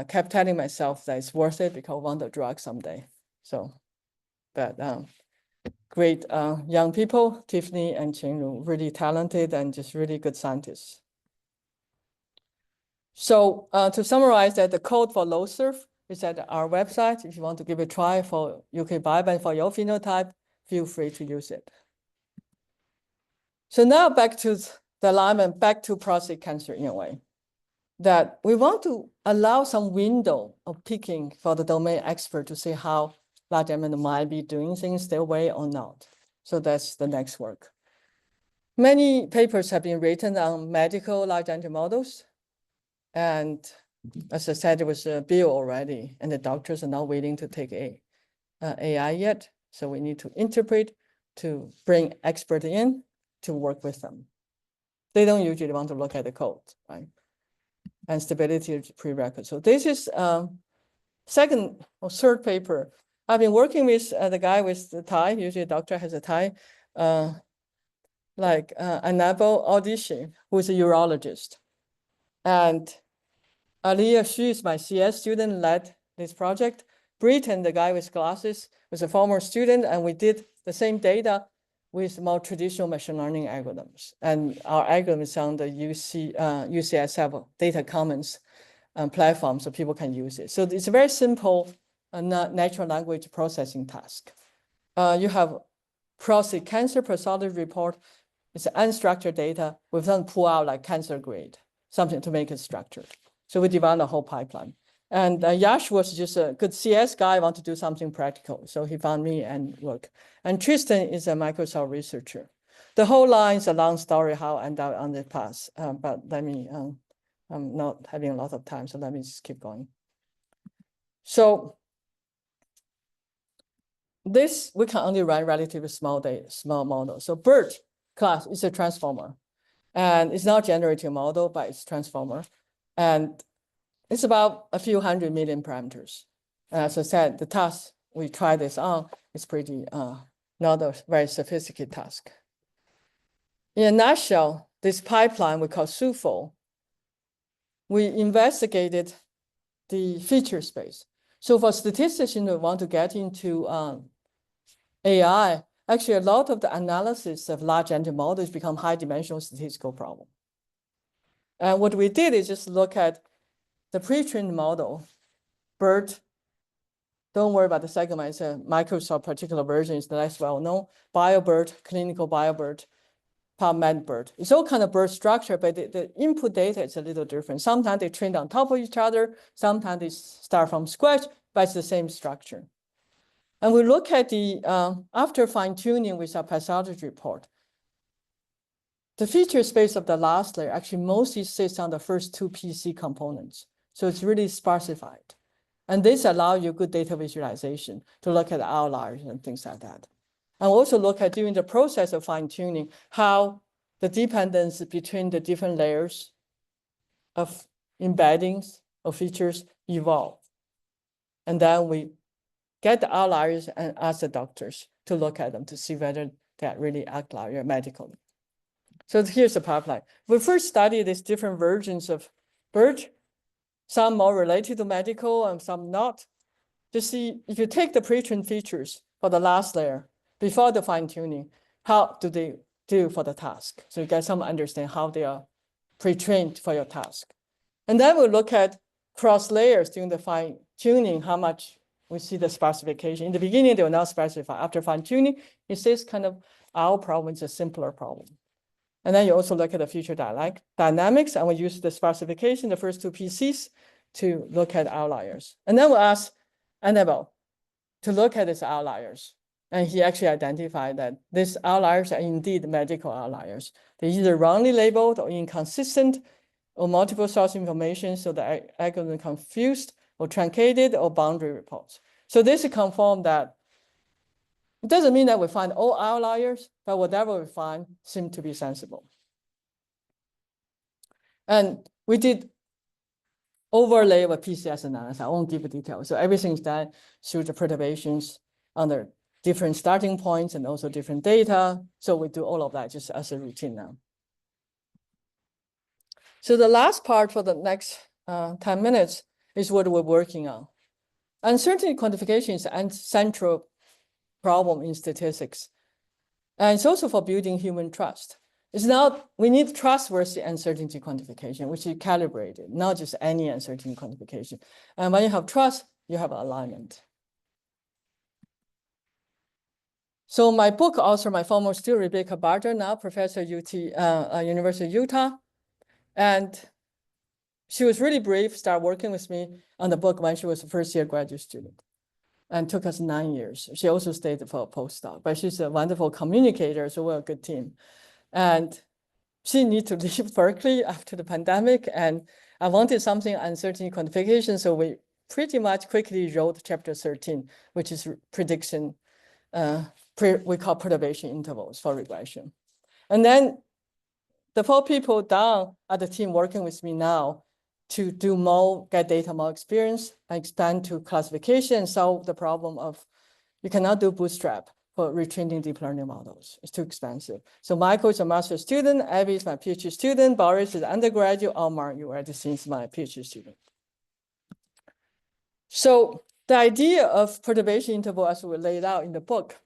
Kept telling myself that it's worth it because I want a drug someday. So, but great young people, Tiffany and Qingru, really talented and just really good scientists. So to summarize that, the code for LowSurf is at our website. If you want to give it a try for UK Biobank for your phenotype, feel free to use it. So now back to the alignment, back to prostate cancer in a way, that we want to allow some window of picking for the domain expert to see how large animal might be doing things their way or not. So that's the next work. Many papers have been written on medical large animal models. And as I said, it was a bill already, and the doctors are not willing to take AI yet. So we need to interpret to bring experts in to work with them. They don't usually want to look at the code, right? And stability is prerequisite. So this is second or third paper. I've been working with the guy with the tie. Usually a doctor has a tie, like Anabel Audishi, who is a urologist. And Aliyah Xu is my CS student, led this project. Britton, the guy with glasses, was a former student, and we did the same data with more traditional machine learning algorithms. And our algorithm is on the UCSF data commons platform, so people can use it. So it's a very simple natural language processing task. You have prostate cancer pathology report. It's unstructured data. We've done pull out like cancer grade, something to make it structured. So we developed a whole pipeline. And Yash was just a good CS guy, want to do something practical. So he found me and work. And Tristan is a Microsoft researcher. The whole line is a long story how I ended up on the path. But let me, I'm not having a lot of time, so let me just keep going. So this, we can only run relatively small model. So BERT class is a transformer. And it's not generative model, but it's transformer. And it's about a few 100 million parameters. As I said, the task we try this on is pretty not a very sophisticated task. In a nutshell, this pipeline we call SUFO, we investigated the feature space. So for statisticians who want to get into AI, actually a lot of the analysis of large animal models become high dimensional statistical problem. And what we did is just look at the pre-trained model, BERT. Don't worry about the second one. It's a Microsoft particular version. It's less well-known. BioBERT, clinical BioBERT, PubMed BERT. It's all kind of BERT structure, but the input data is a little different. Sometimes they train on top of each other. Sometimes they start from scratch, but it's the same structure. And we look at the, after fine-tuning with our pathology report, the feature space of the last layer actually mostly sits on the first 2 PC components. So it's really sparsified. And this allows you good data visualization to look at outliers and things like that. And also look at during the process of fine-tuning, how the dependence between the different layers of embeddings of features evolve. And then we get the outliers and ask the doctors to look at them to see whether they really outlier medically. So here's the pipeline. We first studied these different versions of BERT, some more related to medical and some not, to see if you take the pre-trained features for the last layer before the fine tuning, how do they do for the task? So you get some understand how they are pre-trained for your task. And then we'll look at cross layers during the fine tuning, how much we see the specification. In the beginning, they will not specify. After fine tuning, it says kind of our problem is a simpler problem. And then you also look at the future dynamics, and we use the specification, the first two PCs, to look at outliers. And then we'll ask Annabelle to look at these outliers. And he actually identified that these outliers are indeed magical outliers. They're either wrongly labeled or inconsistent or multiple source information, so the algorithm confused or truncated or boundary reports. So this confirms that it doesn't mean that we find all outliers, but whatever we find seems to be sensible. And we did overlay with PCS analysis. I won't give the details. So everything is done through the perturbations under different starting points and also different data. So we do all of that just as a routine now. So the last part for the next 10 minutes is what we're working on. Uncertainty quantification is a central problem in statistics. And it's also for building human trust. It's not, we need trustworthy uncertainty quantification, which is calibrated, not just any uncertainty quantification. And when you have trust, you have alignment. So my book author, my former student, Rebecca Barger, now professor at University of Utah. And she was really brave, started working with me on the book when she was a first-year graduate student, and took us 9 years. She also stayed for a postdoc, but she's a wonderful communicator, so we're a good team. And she needed to leave Berkeley after the pandemic, and I wanted something uncertainty quantification, so we pretty much quickly wrote chapter 13, which is prediction, we call perturbation intervals for regression. And then the 4 people down at the team working with me now to do more, get data, more experience, and expand to classification and solve the problem of you cannot do bootstrap for retraining deep learning models. It's too expensive. So Michael is a master's student, Abby is my PhD student, Boris is undergraduate, Omar, you already seen, is my PhD student. So the idea of perturbation interval as we laid out in the book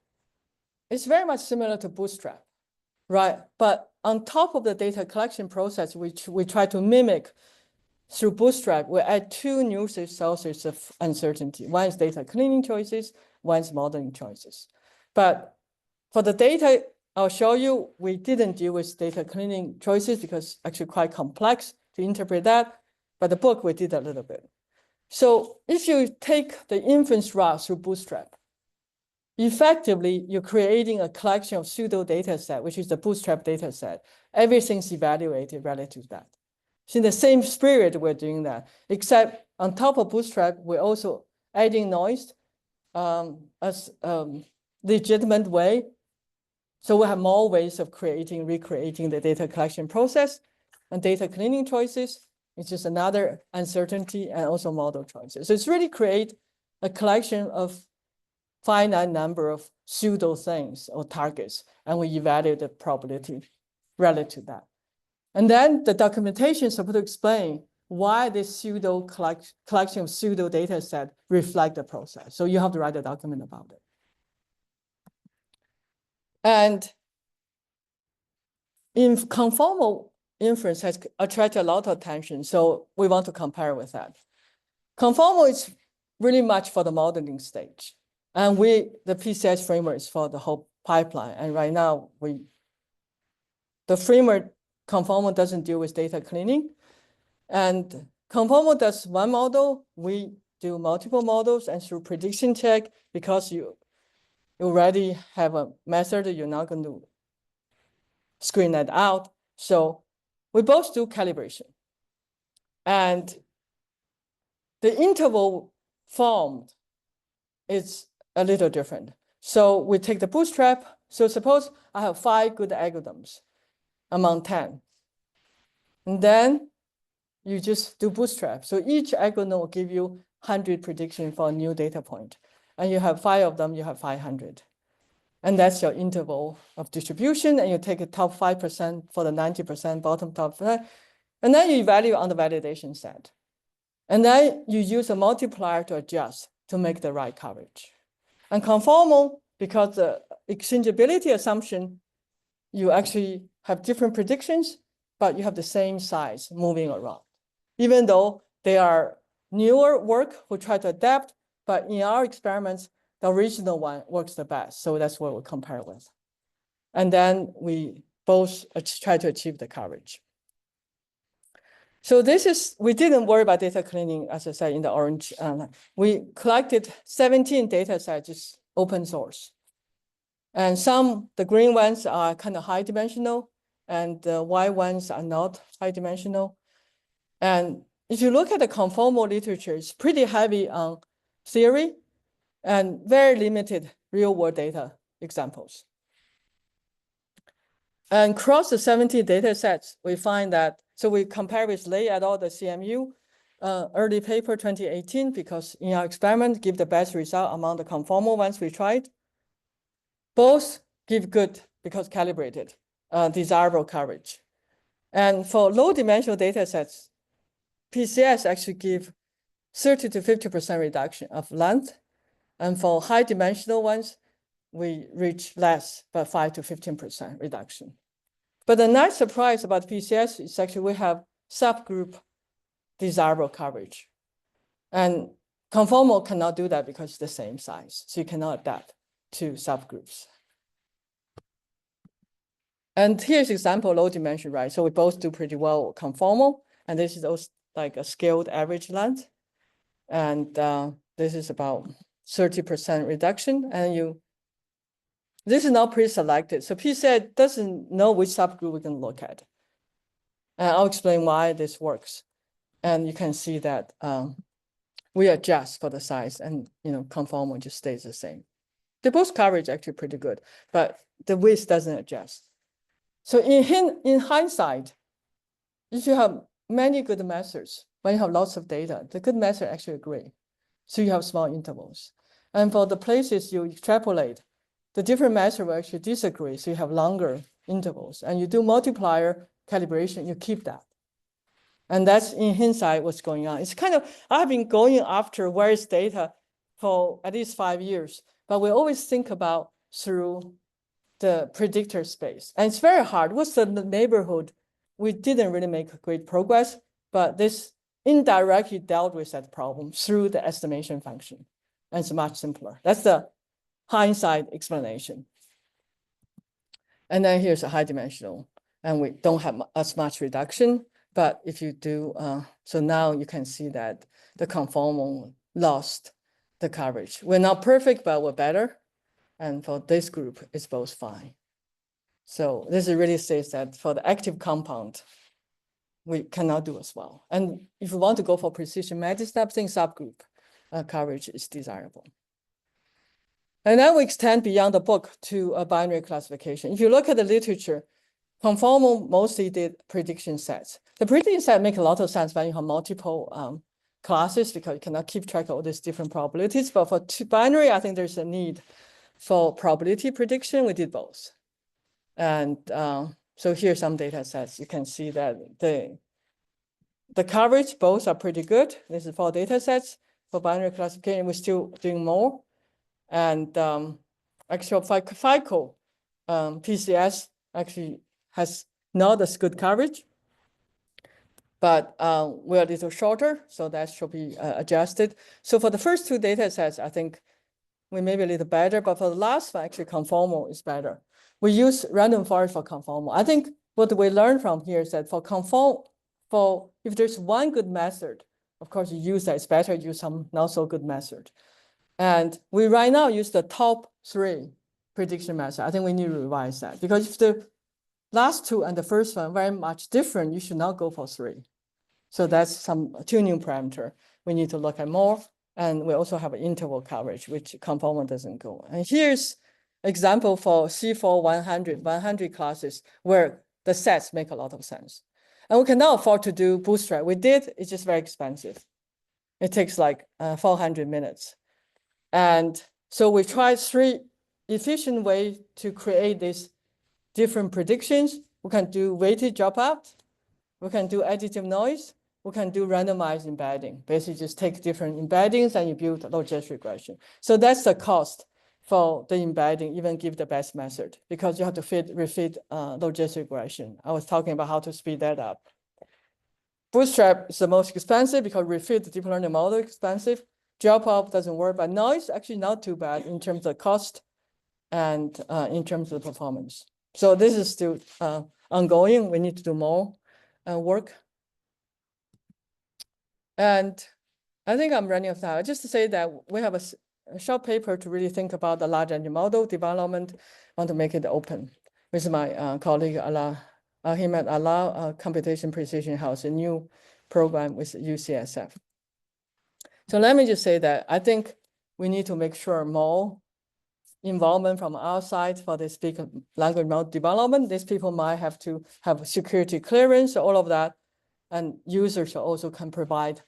is very much similar to bootstrap, right? But on top of the data collection process, which we try to mimic through bootstrap, we add 2 new sources of uncertainty. One is data cleaning choices, one is modeling choices. But for the data, I'll show you, we didn't deal with data cleaning choices because actually quite complex to interpret that. But the book, we did a little bit. So if you take the inference route through bootstrap, effectively, you're creating a collection of pseudo data set, which is the bootstrap data set. Everything's evaluated relative to that. So in the same spirit, we're doing that, except on top of bootstrap, we're also adding noise as legitimate way. So we have more ways of recreating the data collection process, and data cleaning choices. It's just another uncertainty and also model choices. So it's really create a collection of finite number of pseudo things or targets, and we evaluate the probability relative to that. And then the documentation is supposed to explain why this pseudo collection of pseudo data set reflect the process. So you have to write a document about it. And in conformal inference has attracted a lot of attention, so we want to compare with that. Conformal is really much for the modeling stage. And the PCS framework is for the whole pipeline. And right now, the framework conformal doesn't deal with data cleaning. And conformal does one model. We do multiple models, and through prediction check, because you already have a method, you're not going to screen that out. So we both do calibration. And the interval formed is a little different. So we take the bootstrap. So suppose I have 5 good algorithms among 10. And then you just do bootstrap. So each algorithm will give you 100 prediction for a new data point. And you have 5 of them, you have 500. And that's your interval of distribution. And you take the top 5% for the 90%, bottom top 5%. And then you evaluate on the validation set. And then you use a multiplier to adjust to make the right coverage. And conformal, because exchangeability assumption, you actually have different predictions, but you have the same size moving around. Even though they are newer work who try to adapt, but in our experiments, the original one works the best. So that's what we compare with. And then we both try to achieve the coverage. So this is, we didn't worry about data cleaning, as I said, in the orange. We collected 17 data sets, just open source. And some, the green ones are kind of high dimensional, and the white ones are not high dimensional. And if you look at the conformal literature, it's pretty heavy on theory and very limited real world data examples. And across the 70 data sets, we find that, so we compare with Lei et al. The CMU early paper 2018, because in our experiment, give the best result among the conformal ones we tried. Both give good, because calibrated, desirable coverage. And for low dimensional data sets, PCS actually give 30 to 50% reduction of length. And for high dimensional ones, we reach less, but 5 to 15% reduction. But the nice surprise about PCS is actually we have subgroup desirable coverage. And conformal cannot do that because it's the same size. So you cannot adapt to subgroups. And here's example low dimension, right? So we both do pretty well conformal. And this is also like a scaled average length. And this is about 30% reduction. And this is not pre-selected. So PCS doesn't know which subgroup we can look at. And I'll explain why this works. And you can see that we adjust for the size, and conformal just stays the same. The both coverage actually pretty good, but the width doesn't adjust. So in hindsight, if you have many good methods, when you have lots of data, the good method actually agree. So you have small intervals. And for the places you extrapolate, the different methods will actually disagree. So you have longer intervals. And you do multiplier calibration, you keep that. And that's in hindsight what's going on. It's kind of, I've been going after various data for at least 5 years, but we always think about through the predictor space. And it's very hard. What's the neighborhood? We didn't really make great progress, but this indirectly dealt with that problem through the estimation function. And it's much simpler. That's the hindsight explanation. And then here's a high dimensional, and we don't have as much reduction. But if you do, so now you can see that the conformal lost the coverage. We're not perfect, but we're better. And for this group, it's both fine. So this really says that for the active compound, we cannot do as well. And if you want to go for precision medicine, I think subgroup coverage is desirable. And then we extend beyond the book to a binary classification. If you look at the literature, conformal mostly did prediction sets. The prediction set make a lot of sense when you have multiple classes, because you cannot keep track of all these different probabilities. But for binary, I think there's a need for probability prediction. We did both. And so here's some data sets. You can see that the coverage, both are pretty good. This is 4 data sets for binary classification. We're still doing more. And actually, FICO, PCS actually has not as good coverage, but we're a little shorter, so that should be adjusted. So for the first 2 data sets, I think we may be a little better, but for the last one, actually conformal is better. We use random forest for conformal. I think what we learned from here is that for if there's one good method, of course you use that, it's better to use some not so good method. And we right now use the top 3 prediction method. I think we need to revise that, because if the last 2 and the first one very much different, you should not go for 3. So that's some tuning parameter we need to look at more. And we also have an interval coverage, which conformal doesn't go. And here's example for C4 100 classes where the sets make a lot of sense. And we cannot afford to do bootstrap. We did, it's just very expensive. It takes like 400 minutes. And so we tried 3 efficient ways to create these different predictions. We can do weighted dropout. We can do additive noise. We can do randomized embedding. Basically, just take different embeddings and you build logistic regression. So that's the cost for the embedding, even give the best method, because you have to refit logistic regression. I was talking about how to speed that up. Bootstrap is the most expensive because refit the deep learning model expensive. Drop-off doesn't work, but now it's actually not too bad in terms of cost and in terms of performance. So this is still ongoing. We need to do more work. And I think I'm running out of time. Just to say that we have a short paper to really think about the large language model development. I want to make it open with my colleague Ahmed Allah, Computation Precision House, a new program with UCSF. So let me just say that I think we need to make sure more involvement from our side for this big language model development. These people might have to have security clearance, all of that. And users also can provide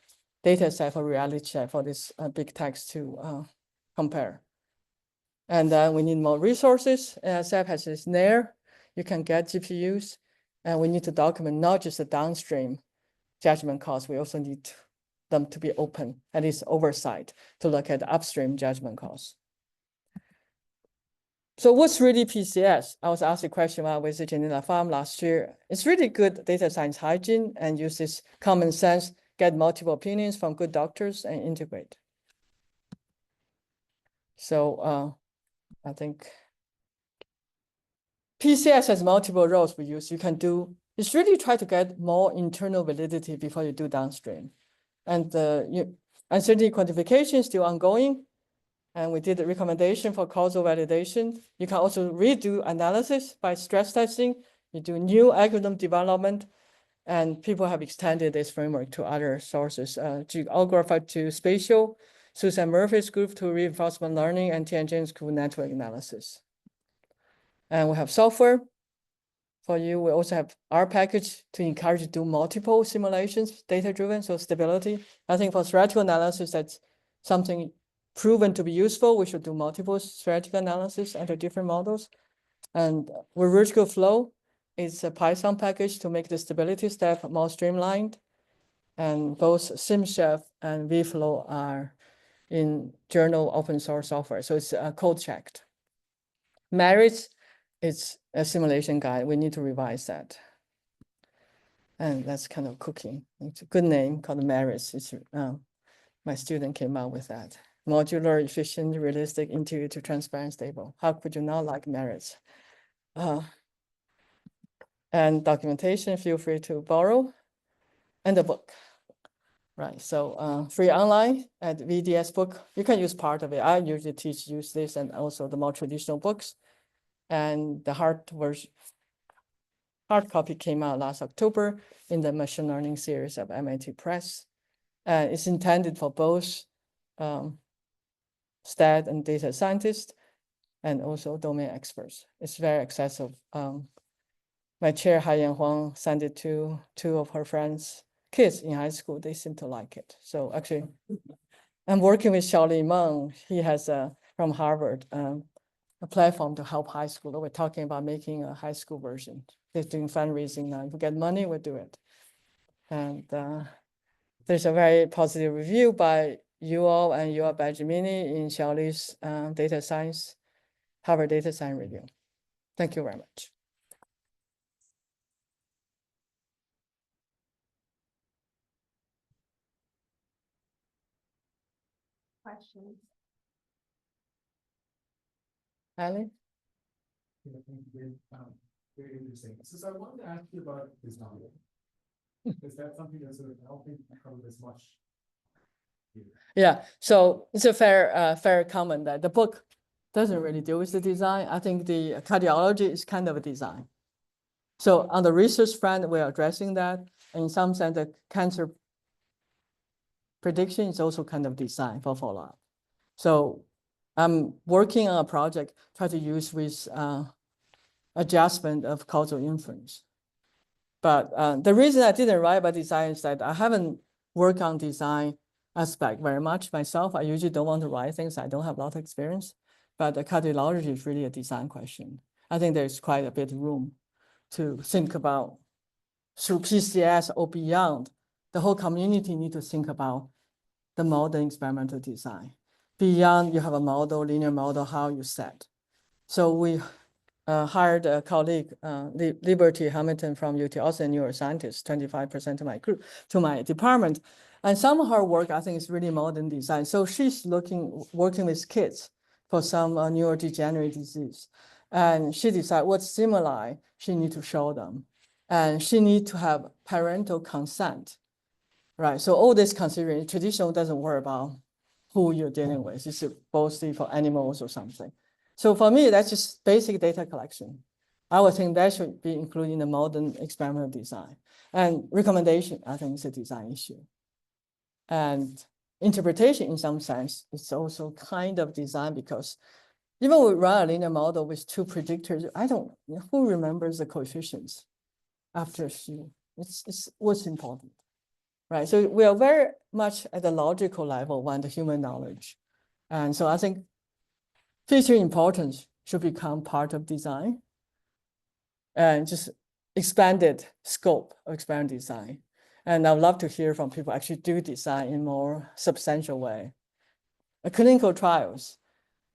data set for reality check for this big text to compare. And then we need more resources. SAP has this NAIR. You can get GPUs. And we need to document not just the downstream judgment costs. We also need them to be open, at least oversight, to look at the upstream judgment costs. So what's really PCS? I was asked a question while I was at Janina Farm last year. It's really good data science hygiene and use this common sense, get multiple opinions from good doctors and integrate. So I think PCS has multiple roles we use. You can do, it's really try to get more internal validity before you do downstream. And uncertainty quantification is still ongoing. And we did a recommendation for causal validation. You can also redo analysis by stress testing. You do new algorithm development, and people have extended this framework to other sources. Geographer to spatial, Susan Murphy's group to reinforcement learning, and Tianjin's group network analysis. And we have software for you. We also have R package to encourage you to do multiple simulations, data-driven, so stability. I think for theoretical analysis, that's something proven to be useful. We should do multiple theoretical analysis under different models. And Yu-Veridical flow is a Python package to make the stability step more streamlined. And both SimChef and vFlow are in journal open source software. So it's code checked. Merits is a simulation guide. We need to revise that. And that's kind of cooking. It's a good name called Merits. It's, my student came out with that. Modular, efficient, realistic, intuitive, transparent, stable. How could you not like Merits? And documentation, feel free to borrow. And the book. Right, so free online at VDS book. You can use part of it. I usually use this and also the more traditional books. And the hard copy came out last October in the machine learning series of MIT Press. It's intended for both stat and data scientists and also domain experts. It's very accessible. My chair, Haiyan Huang, sent it to 2 of her friends' kids in high school. They seem to like it. So actually, I'm working with Xiaoli Meng. He has from Harvard, a platform to help high school. We're talking about making a high school version. They're doing fundraising now. If we get money, we'll do it. And there's a very positive review by you all and Yuval Benjamini in Xiaoli's data science, Harvard Data Science Review. Thank you very much. Questions? Ali? Yeah, thank you. Very interesting. So I wanted to ask you about design. Is that something that's sort of helping cover this much? Yeah, so it's a fair comment that the book doesn't really deal with the design. I think the cardiology is kind of a design. So on the research front, we're addressing that. And in some sense, the cancer prediction is also kind of design for follow-up. So I'm working on a project, try to use with adjustment of causal inference. But the reason I didn't write about design is that I haven't worked on design aspect very much myself. I usually don't want to write things I don't have a lot of experience, but the cardiology is really a design question. I think there's quite a bit of room to think about through PCS or beyond. The whole community need to think about the modern experimental design, beyond you have a model, linear model, how you set. So we hired a colleague, Liberty Hamilton from UT Austin, neuroscientist, 25% to my group, to my department. And some of her work, I think, is really modern design. So she's working with kids for some neurodegenerative disease. And she decided what stimuli she need to show them. And she need to have parental consent, right? So all this considering, traditional doesn't worry about who you're dealing with. It's mostly for animals or something. So for me, that's just basic data collection. I would think that should be included in the modern experimental design. And recommendation, I think, is a design issue. And interpretation, in some sense, is also kind of design because even we run a linear model with two predictors, who remembers the coefficients after it's what's important, right? So we are very much at the logical level when the human knowledge. And so I think feature importance should become part of design and just expanded scope of experimental design. And I'd love to hear from people actually do design in more substantial way. Clinical trials,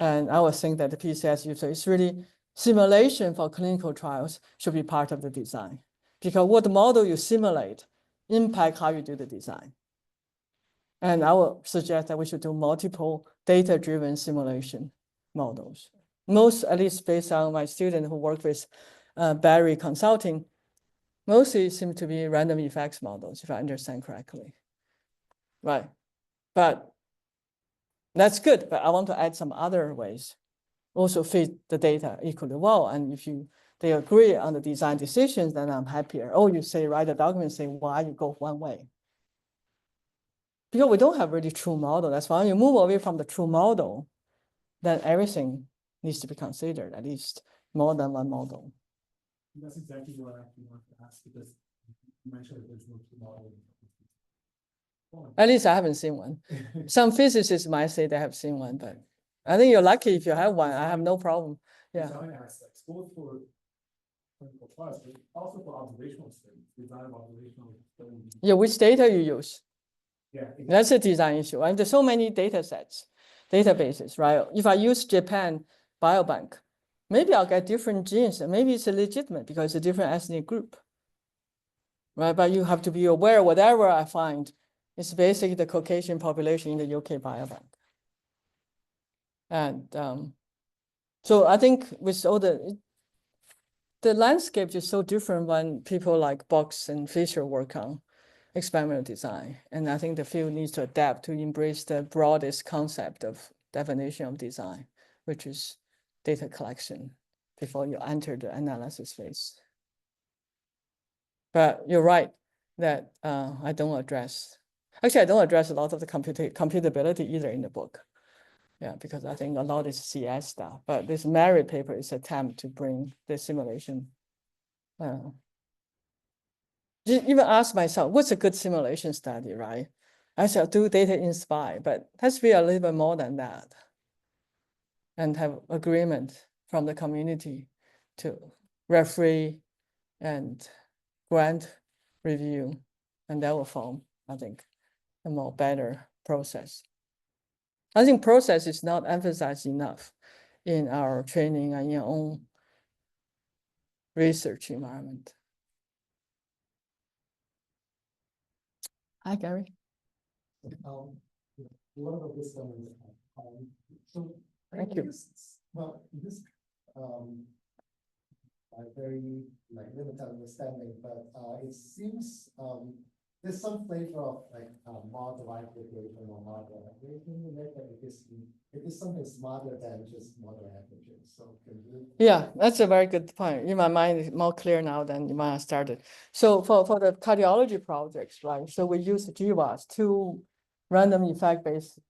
and I would think that the PCS user is really simulation for clinical trials should be part of the design because what model you simulate impact how you do the design. And I would suggest that we should do multiple data-driven simulation models. Most, at least based on my student who work with Barry Consulting, mostly seem to be random effects models, if I understand correctly. Right, but that's good, but I want to add some other ways. Also fit the data equally well, and if they agree on the design decisions, then I'm happier. Oh, you say write a document, say why you go one way. Because we don't have really true model. That's why you move away from the true model, then everything needs to be considered, at least more than one model. That's exactly what I actually want to ask because you mentioned that there's no true model. At least I haven't seen one. Some physicists might say they have seen one, but I think you're lucky if you have one. I have no problem. Yeah. Design aspects, both for clinical trials, but also for observational studies, design of observational studies. Yeah, which data you use? Yeah, exactly. That's a design issue. And there's so many data sets, databases, right? If I use Japan Biobank, maybe I'll get different genes, and maybe it's legitimate because it's a different ethnic group, right? But you have to be aware, whatever I find, it's basically the Caucasian population in the UK Biobank. And so I think with all the landscape is so different when people like Box and Fisher work on experimental design. And I think the field needs to adapt to embrace the broadest concept of definition of design, which is data collection before you enter the analysis phase. But you're right that I don't address a lot of the computability either in the book. Yeah, because I think a lot is CS stuff, but this merit paper is an attempt to bring the simulation. Even ask myself, what's a good simulation study, right? I shall do data inspire, but it has to be a little bit more than that. And have agreement from the community to referee and grant review, and that will form, I think, a more better process. I think process is not emphasized enough in our training and in our own research environment. Hi, Gary. What about this one? So Thank you. Well, this very limited understanding, but it seems there's some flavor of model application or model application that it is something smarter than just model application. So can you? Yeah, that's a very good point. In my mind, it's more clear now than when I started. So for the cardiology projects, right? So we use GWAS, two random effect-based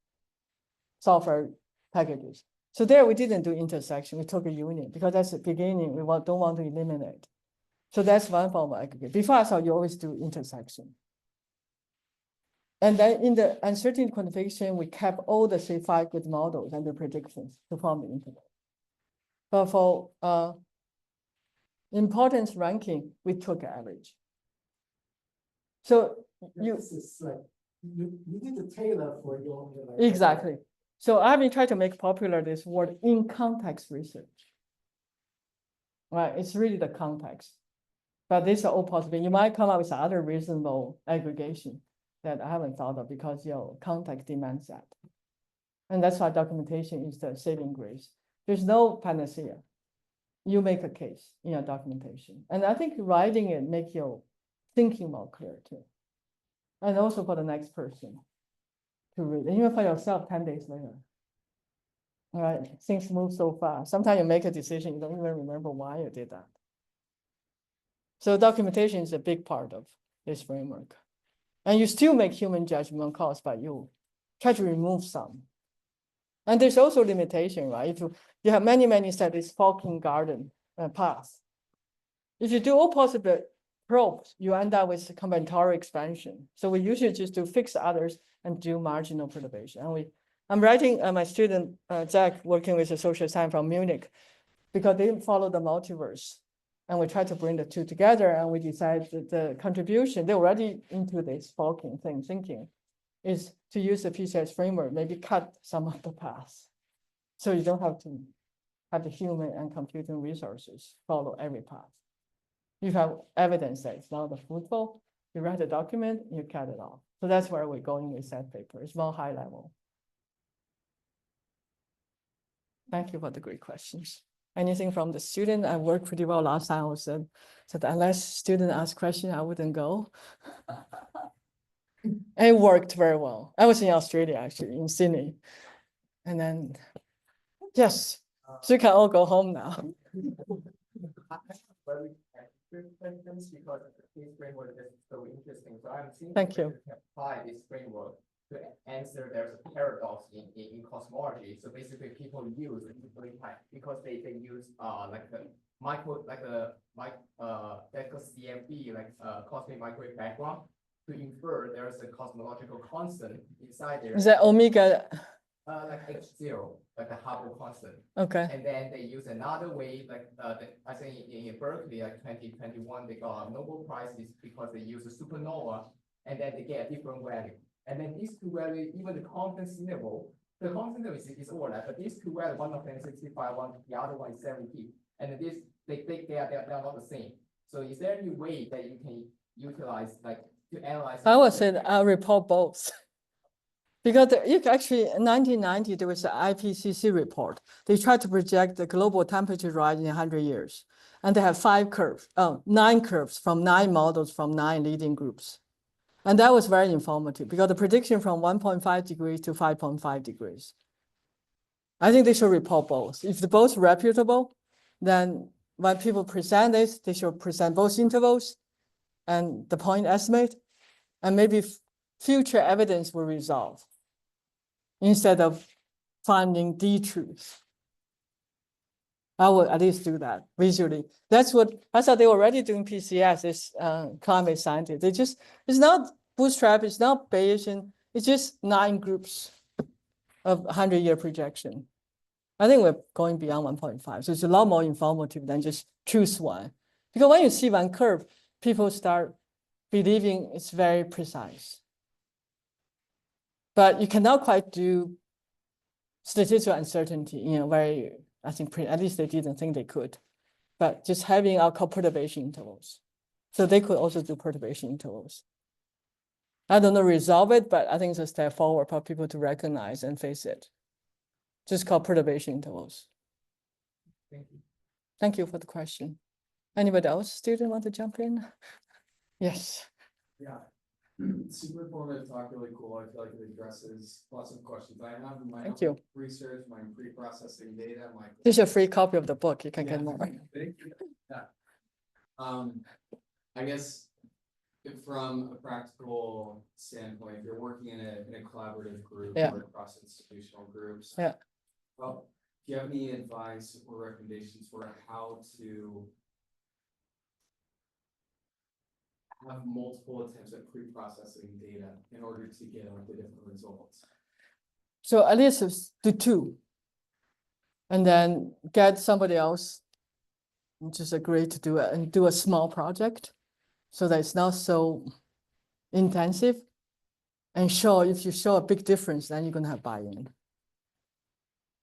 software packages. So there we didn't do intersection. We took a union because that's the beginning. We don't want to eliminate. So that's one form of aggregate. Before I thought you always do intersection. And then in the uncertainty quantification, we kept all the say 5 good models and the predictions to form the interval. But for importance ranking, we took average. So you need to tailor for your exactly. So I've been trying to make popular this word in context research. Right, it's really the context. But these are all possible. You might come up with other reasonable aggregation that I haven't thought of because your context demands that. And that's why documentation is the saving grace. There's no panacea. You make a case in your documentation. And I think writing it make your thinking more clear too. And also for the next person to read, and even for yourself 10 days later. All right, things move so fast. Sometimes you make a decision, you don't even remember why you did that. So documentation is a big part of this framework. And you still make human judgment calls, but you try to remove some. And there's also limitation, right? If you have many studies, Falcon Garden paths. If you do all possible probes, you end up with combinatorial expansion. So we usually just do fix others and do marginal perturbation. And I'm writing my student, Zach, working with a social science from Munich, because they follow the multiverse. And we try to bring the two together, and we decide that the contribution, they're already into this Falcon thing thinking, is to use the PCS framework, maybe cut some of the paths. So you don't have to have the human and computing resources follow every path. You have evidence that it's not fruitful, you write a document, you cut it off. So that's where we're going with that paper. It's more high level. Thank you for the great questions. Anything from the student? I worked pretty well last time. I said unless student ask question, I wouldn't go. It worked very well. I was in Australia, actually, in Sydney. And then, yes, so you can all go home now. Because this framework is so interesting. So I'm thinking Thank you. we can apply this framework to answer there's a paradox in cosmology. So basically people use because they use like a CMB, like cosmic microwave background, to infer there's a cosmological constant inside there. Is that omega? Like H0, like the Hubble constant. Okay. And then they use another way, like I think in Berkeley, like 2021, they got Nobel Prizes because they use a supernova, and then they get a different value. And then these two values, even the confidence interval, the confidence interval is overlap, but these two values, one of them is 65, the other one is 70, and this they are not the same. So is there any way that you can utilize, like, to analyze? I would say I'll report both. Because you actually, in 1990, there was an IPCC report. They tried to project the global temperature rise in 100 years. And they have 9 curves from 9 models from 9 leading groups. And that was very informative because the prediction from 1.5 degrees to 5.5 degrees. I think they should report both. If they're both reputable, then when people present this, they should present both intervals and the point estimate, and maybe future evidence will resolve instead of finding the truth. I will at least do that visually. That's what I thought they were already doing PCS, this climate scientists. They just, it's not bootstrap, it's not Bayesian, it's just 9 groups of 100-year projection. I think we're going beyond 1.5. So it's a lot more informative than just choose one. Because when you see one curve, people start believing it's very precise. But you cannot quite do statistical uncertainty, very, I think, at least they didn't think they could. But just having our perturbation intervals. So they could also do perturbation intervals. I don't know resolve it, but I think it's a step forward for people to recognize and face it. Just called perturbation intervals. Thank you. Thank you for the question. Anybody else, student, want to jump in? Yes. Yeah, super informative talk, really cool. I feel like it addresses lots of questions I have in my Thank own you. research, my pre-processing data, my. This is a free copy of the book. You can Yeah. get more. Thank you. Yeah. I guess from a practical standpoint, if you're working in a collaborative group Yeah. or across institutional groups. Yeah. Well, do you have any advice or recommendations for how to have multiple attempts at pre-processing data in order to get the different results? So at least do 2. And then get somebody else just agree to do it and do a small project so that it's not so intensive. And if you show a big difference, then you're going to have buy-in.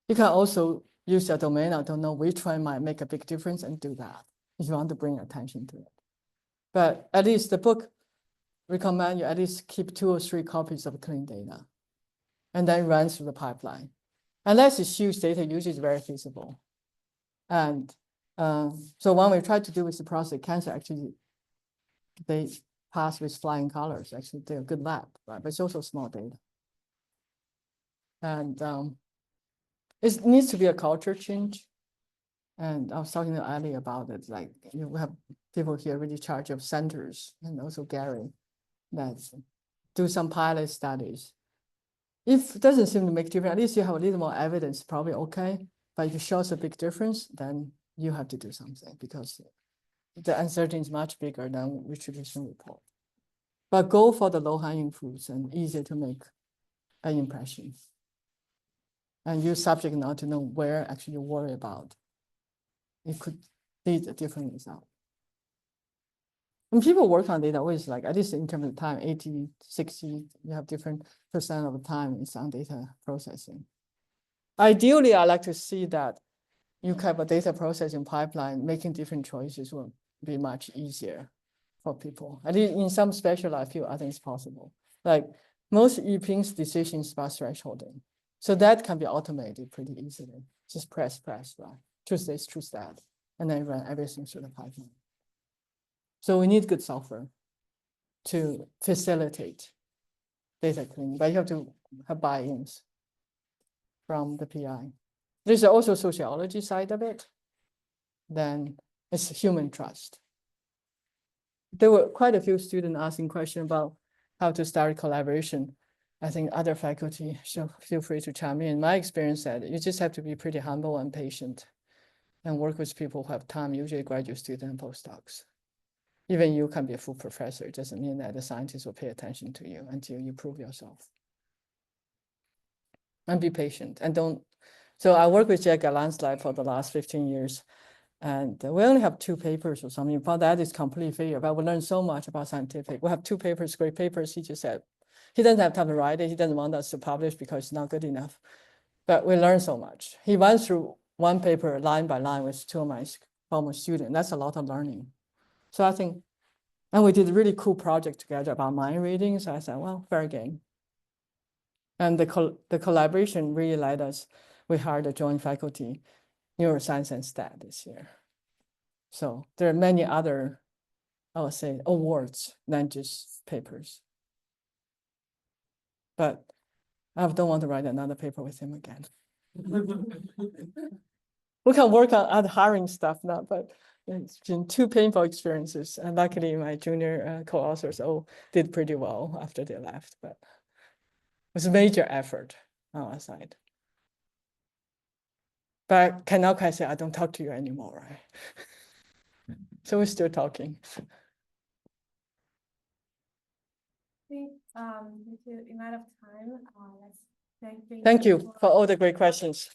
You can also use a domain. I don't know which one might make a big difference and do that if you want to bring attention to it. But at least the book recommend you at least keep 2 or 3 copies of clean data and then run through the pipeline. Unless it's huge data, usually it's very feasible. And so when we try to do with the prostate cancer, actually, they pass with flying colors. Actually, they're a good lab, right? But it's also small data. And it needs to be a culture change. And I was talking to Ali about it. Like, we have people here really charge of centers, and also Gary, that do some pilot studies. If it doesn't seem to make difference, at least you have a little more evidence, probably okay. But if it shows a big difference, then you have to do something because the uncertainty is much bigger than we traditionally report. But go for the low-hanging fruits and easier to make an impression. And use subject now to know where actually you worry about. It could lead a different result. When people work on data, always like, at least in terms of time, 80, 60, you have different percent of the time is on data processing. Ideally, I like to see that you have a data processing pipeline, making different choices will be much easier for people. At least in some specialized field, I think it's possible. Like most e-pings decisions about thresholding. So that can be automated pretty easily. Just press, right? Choose this, choose that, and then run everything through the pipeline. So we need good software to facilitate data cleaning, but you have to have buy-ins from the PI. There's also sociology side of it. Then it's human trust. There were quite a few students asking questions about how to start collaboration. I think other faculty should feel free to chime in. My experience said you just have to be pretty humble and patient and work with people who have time, usually graduate students and postdocs. Even you can be a full professor. It doesn't mean that the scientists will pay attention to you until you prove yourself. And be patient and don't. So I work with Jack at Landslide for the last 15 years. And we only have 2 papers or something, but that is complete failure. But we learned so much about scientific. We have 2 papers, great papers. He just said, he doesn't have time to write it. He doesn't want us to publish because it's not good enough. But we learned so much. He went through 1 paper line by line with 2 of my former students. That's a lot of learning. So I think, and we did a really cool project together about mind reading. So I said, well, fair game. And the collaboration really led us. We hired a joint faculty, neuroscience and stat this year. So there are many other, I would say, awards than just papers. But I don't want to write another paper with him again. We can work on other hiring stuff now, but it's been 2 painful experiences. And luckily, my junior co-authors all did pretty well after they left. But it was a major effort on our side. But now can I say, I don't talk to you anymore, right? So we're still talking. Due to amount of time, let's thank Thank you for all the great questions.